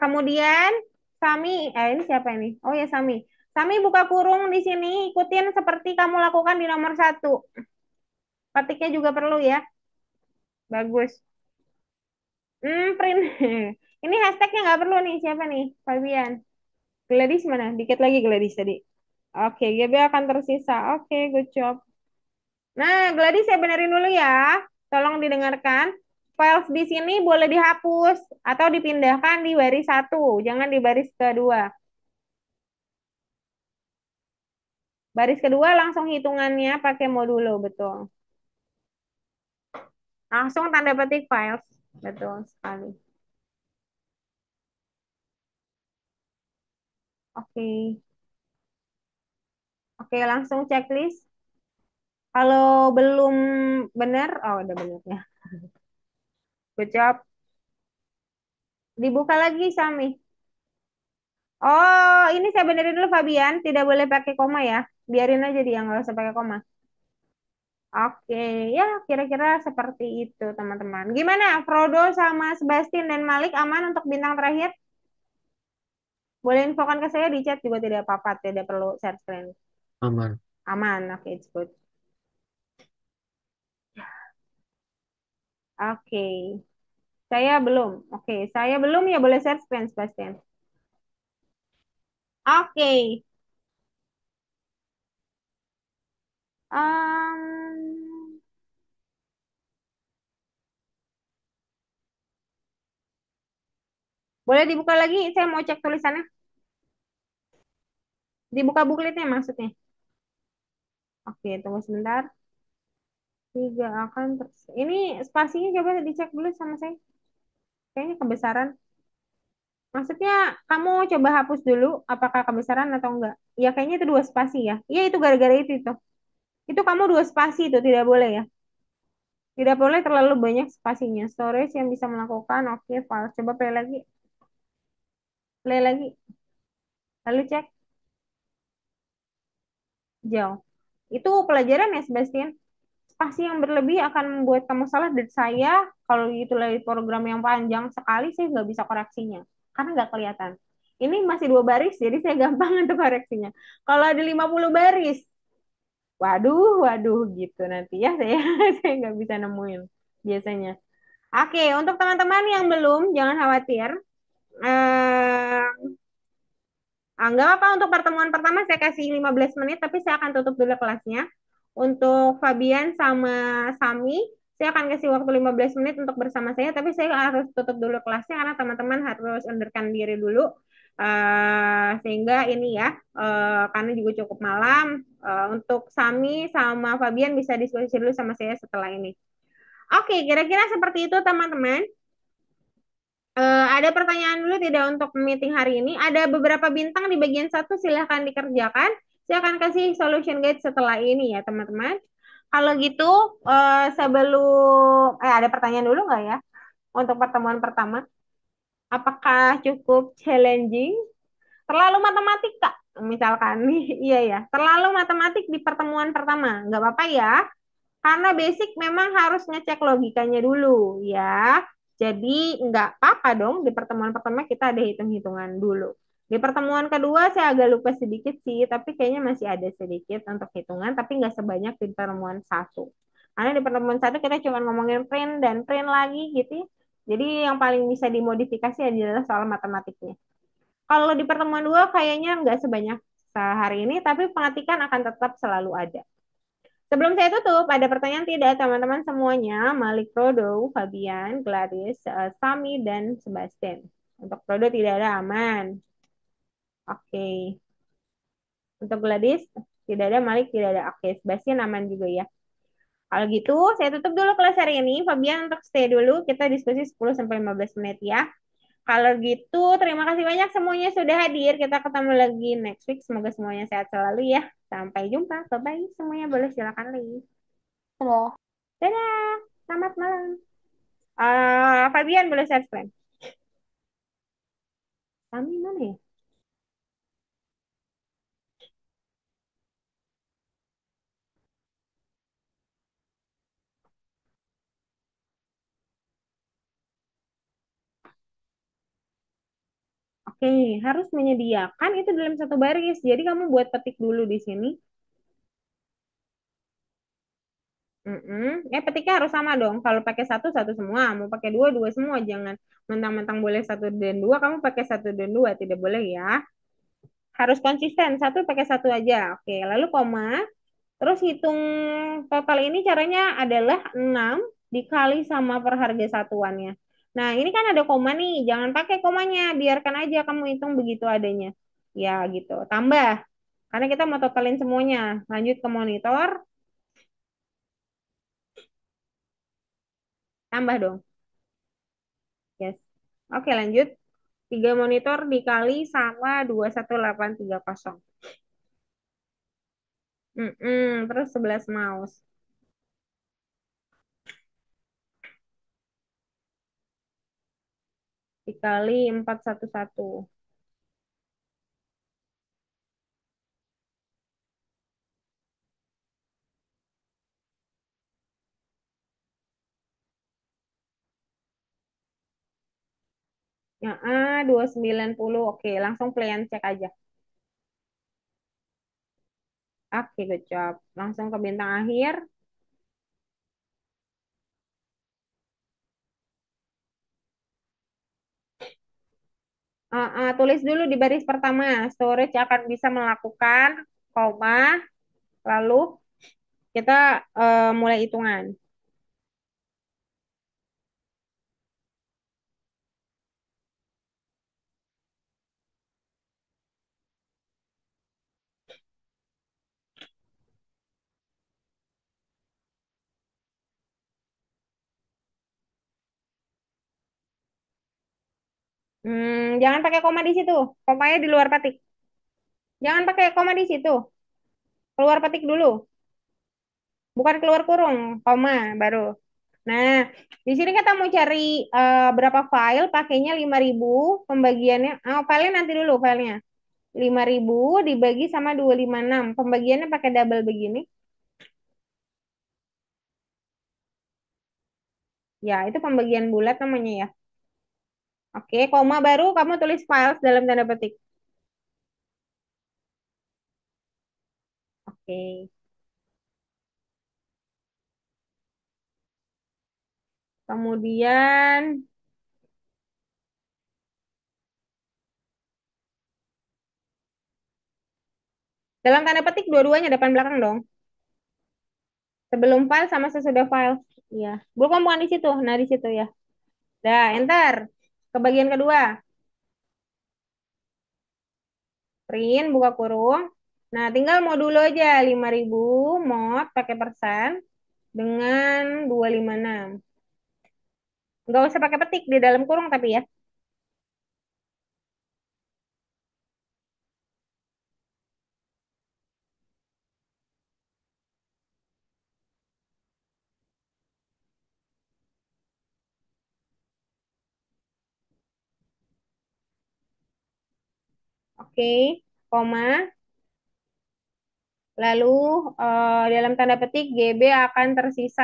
Kemudian Sami, ini siapa ini? Oh ya Sami. Sami buka kurung di sini, ikutin seperti kamu lakukan di nomor satu. Ketiknya juga perlu ya. Bagus. Print. Ini hashtagnya nggak perlu nih. Siapa nih? Fabian. Gladys mana? Dikit lagi Gladys tadi. Oke, GB akan tersisa. Oke, good job. Nah, Gladys saya benerin dulu ya. Tolong didengarkan. Files di sini boleh dihapus atau dipindahkan di baris satu, jangan di baris kedua. Baris kedua langsung hitungannya pakai modulo, betul. Langsung tanda petik files, betul sekali. Oke, oke langsung checklist. Kalau belum benar, oh udah benar ya. Good job. Dibuka lagi Sami. Oh, ini saya benerin dulu Fabian, tidak boleh pakai koma ya. Biarin aja dia nggak usah pakai koma. Oke, ya kira-kira seperti itu teman-teman. Gimana Frodo sama Sebastian dan Malik aman untuk bintang terakhir? Boleh infokan ke saya di chat juga tidak apa-apa, tidak perlu share screen. Aman. Aman, oke, it's good. Oke, saya belum. Oke, saya belum ya boleh share screen Sebastian. Oke, Em, boleh dibuka lagi? Saya mau cek tulisannya. Dibuka bookletnya maksudnya. Oke, tunggu sebentar. Tiga akan terus. Ini spasinya coba dicek dulu sama saya. Kayaknya kebesaran. Maksudnya kamu coba hapus dulu apakah kebesaran atau enggak. Ya kayaknya itu dua spasi ya. Iya itu gara-gara itu itu. Itu kamu dua spasi itu tidak boleh ya. Tidak boleh terlalu banyak spasinya. Storage yang bisa melakukan. Oke, file. Coba play lagi. Play lagi. Lalu cek. Jauh. Itu pelajaran ya Sebastian. Spasi yang berlebih akan membuat kamu salah dan saya kalau itu lagi program yang panjang sekali saya nggak bisa koreksinya karena nggak kelihatan. Ini masih dua baris jadi saya gampang untuk koreksinya. Kalau ada 50 baris, waduh, waduh gitu nanti ya saya saya nggak bisa nemuin biasanya. Oke, untuk teman-teman yang belum jangan khawatir. Eh, nggak apa untuk pertemuan pertama saya kasih 15 menit, tapi saya akan tutup dulu kelasnya. Untuk Fabian sama Sami, saya akan kasih waktu 15 menit untuk bersama saya, tapi saya harus tutup dulu kelasnya karena teman-teman harus undurkan diri dulu. Sehingga ini ya, karena juga cukup malam, untuk Sami sama Fabian bisa diskusi dulu sama saya setelah ini. Oke, kira-kira seperti itu teman-teman. Ada pertanyaan dulu tidak untuk meeting hari ini? Ada beberapa bintang di bagian satu, silahkan dikerjakan. Saya akan kasih solution guide setelah ini ya teman-teman. Kalau gitu, sebelum ada pertanyaan dulu nggak ya untuk pertemuan pertama? Apakah cukup challenging? Terlalu matematik Kak? Misalkan, iya ya, terlalu matematik di pertemuan pertama, nggak apa-apa ya. Karena basic memang harus ngecek logikanya dulu ya. Jadi nggak apa-apa dong di pertemuan pertama kita ada hitung-hitungan dulu. Di pertemuan kedua saya agak lupa sedikit sih, tapi kayaknya masih ada sedikit untuk hitungan, tapi nggak sebanyak di pertemuan satu. Karena di pertemuan satu kita cuma ngomongin print dan print lagi gitu ya. Jadi yang paling bisa dimodifikasi adalah soal matematiknya. Kalau di pertemuan dua kayaknya nggak sebanyak sehari ini, tapi pengetikan akan tetap selalu ada. Sebelum saya tutup, ada pertanyaan tidak teman-teman semuanya? Malik Prodo, Fabian, Gladys, Sami, dan Sebastian. Untuk Prodo tidak ada aman. Oke. Untuk Gladys tidak ada, Malik tidak ada. Oke, Sebastian aman juga ya. Kalau gitu, saya tutup dulu kelas hari ini. Fabian untuk stay dulu, kita diskusi 10-15 menit ya. Kalau gitu, terima kasih banyak semuanya sudah hadir. Kita ketemu lagi next week. Semoga semuanya sehat selalu ya. Sampai jumpa. Bye-bye. Semuanya boleh silakan lagi. Dadah. Dadah. Selamat malam. Fabian boleh share screen. Kami mana ya? Oke, harus menyediakan itu dalam satu baris. Jadi kamu buat petik dulu di sini. Petiknya harus sama dong. Kalau pakai satu, satu semua. Mau pakai dua, dua semua. Jangan mentang-mentang boleh satu dan dua, kamu pakai satu dan dua. Tidak boleh ya. Harus konsisten. Satu pakai satu aja. Oke, lalu koma. Terus hitung total ini caranya adalah 6 dikali sama per harga satuannya. Nah, ini kan ada koma nih. Jangan pakai komanya. Biarkan aja kamu hitung begitu adanya. Ya, gitu. Tambah. Karena kita mau totalin semuanya. Lanjut ke monitor. Tambah dong. Yes. Oke, lanjut. 3 monitor dikali sama 21830. Terus 11 mouse. Dikali 411. Ya, 290. Oke, langsung plan cek aja. Oke, good job. Langsung ke bintang akhir. Tulis dulu di baris pertama. Storage akan bisa melakukan koma, lalu kita mulai hitungan. Jangan pakai koma di situ. Komanya di luar petik. Jangan pakai koma di situ. Keluar petik dulu. Bukan keluar kurung, koma baru. Nah, di sini kita mau cari berapa file, pakainya 5.000 pembagiannya. Filenya nanti dulu filenya. 5.000 dibagi sama 256. Pembagiannya pakai double begini. Ya, itu pembagian bulat namanya ya. Oke, koma baru kamu tulis files dalam tanda petik. Oke. Kemudian dalam tanda petik dua-duanya depan belakang dong. Sebelum file sama sesudah file. Iya. Bukan di situ. Nah, di situ ya. Dah, enter. Ke bagian kedua. Print, buka kurung. Nah, tinggal mau dulu aja 5.000 mod pakai persen dengan 256. Nggak usah pakai petik di dalam kurung tapi ya. Oke, koma. Lalu dalam tanda petik GB akan tersisa.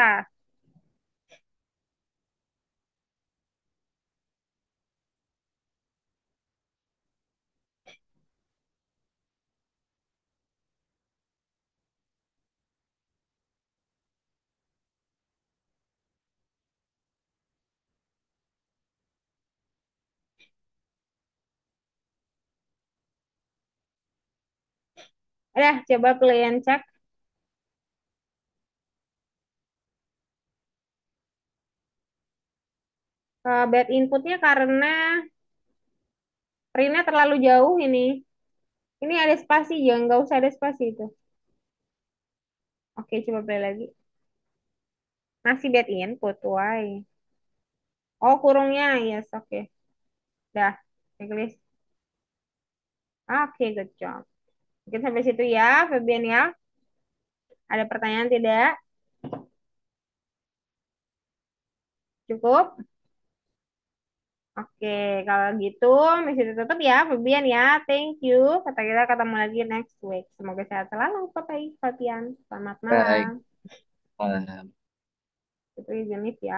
Udah, coba kalian cek bad inputnya karena printnya terlalu jauh ini. Ini ada spasi, jangan nggak usah ada spasi itu. Oke, coba play lagi. Masih bad input, why? Oh, kurungnya, yes, oke. Dah, checklist. Oke, good job. Mungkin sampai situ ya, Febian ya. Ada pertanyaan tidak? Cukup? Oke, kalau gitu, misi tutup ya, Febian ya. Thank you. Kita ketemu lagi next week. Semoga sehat selalu, Bapak Fabian. Selamat malam. Baik. Malam. Itu Jenis ya.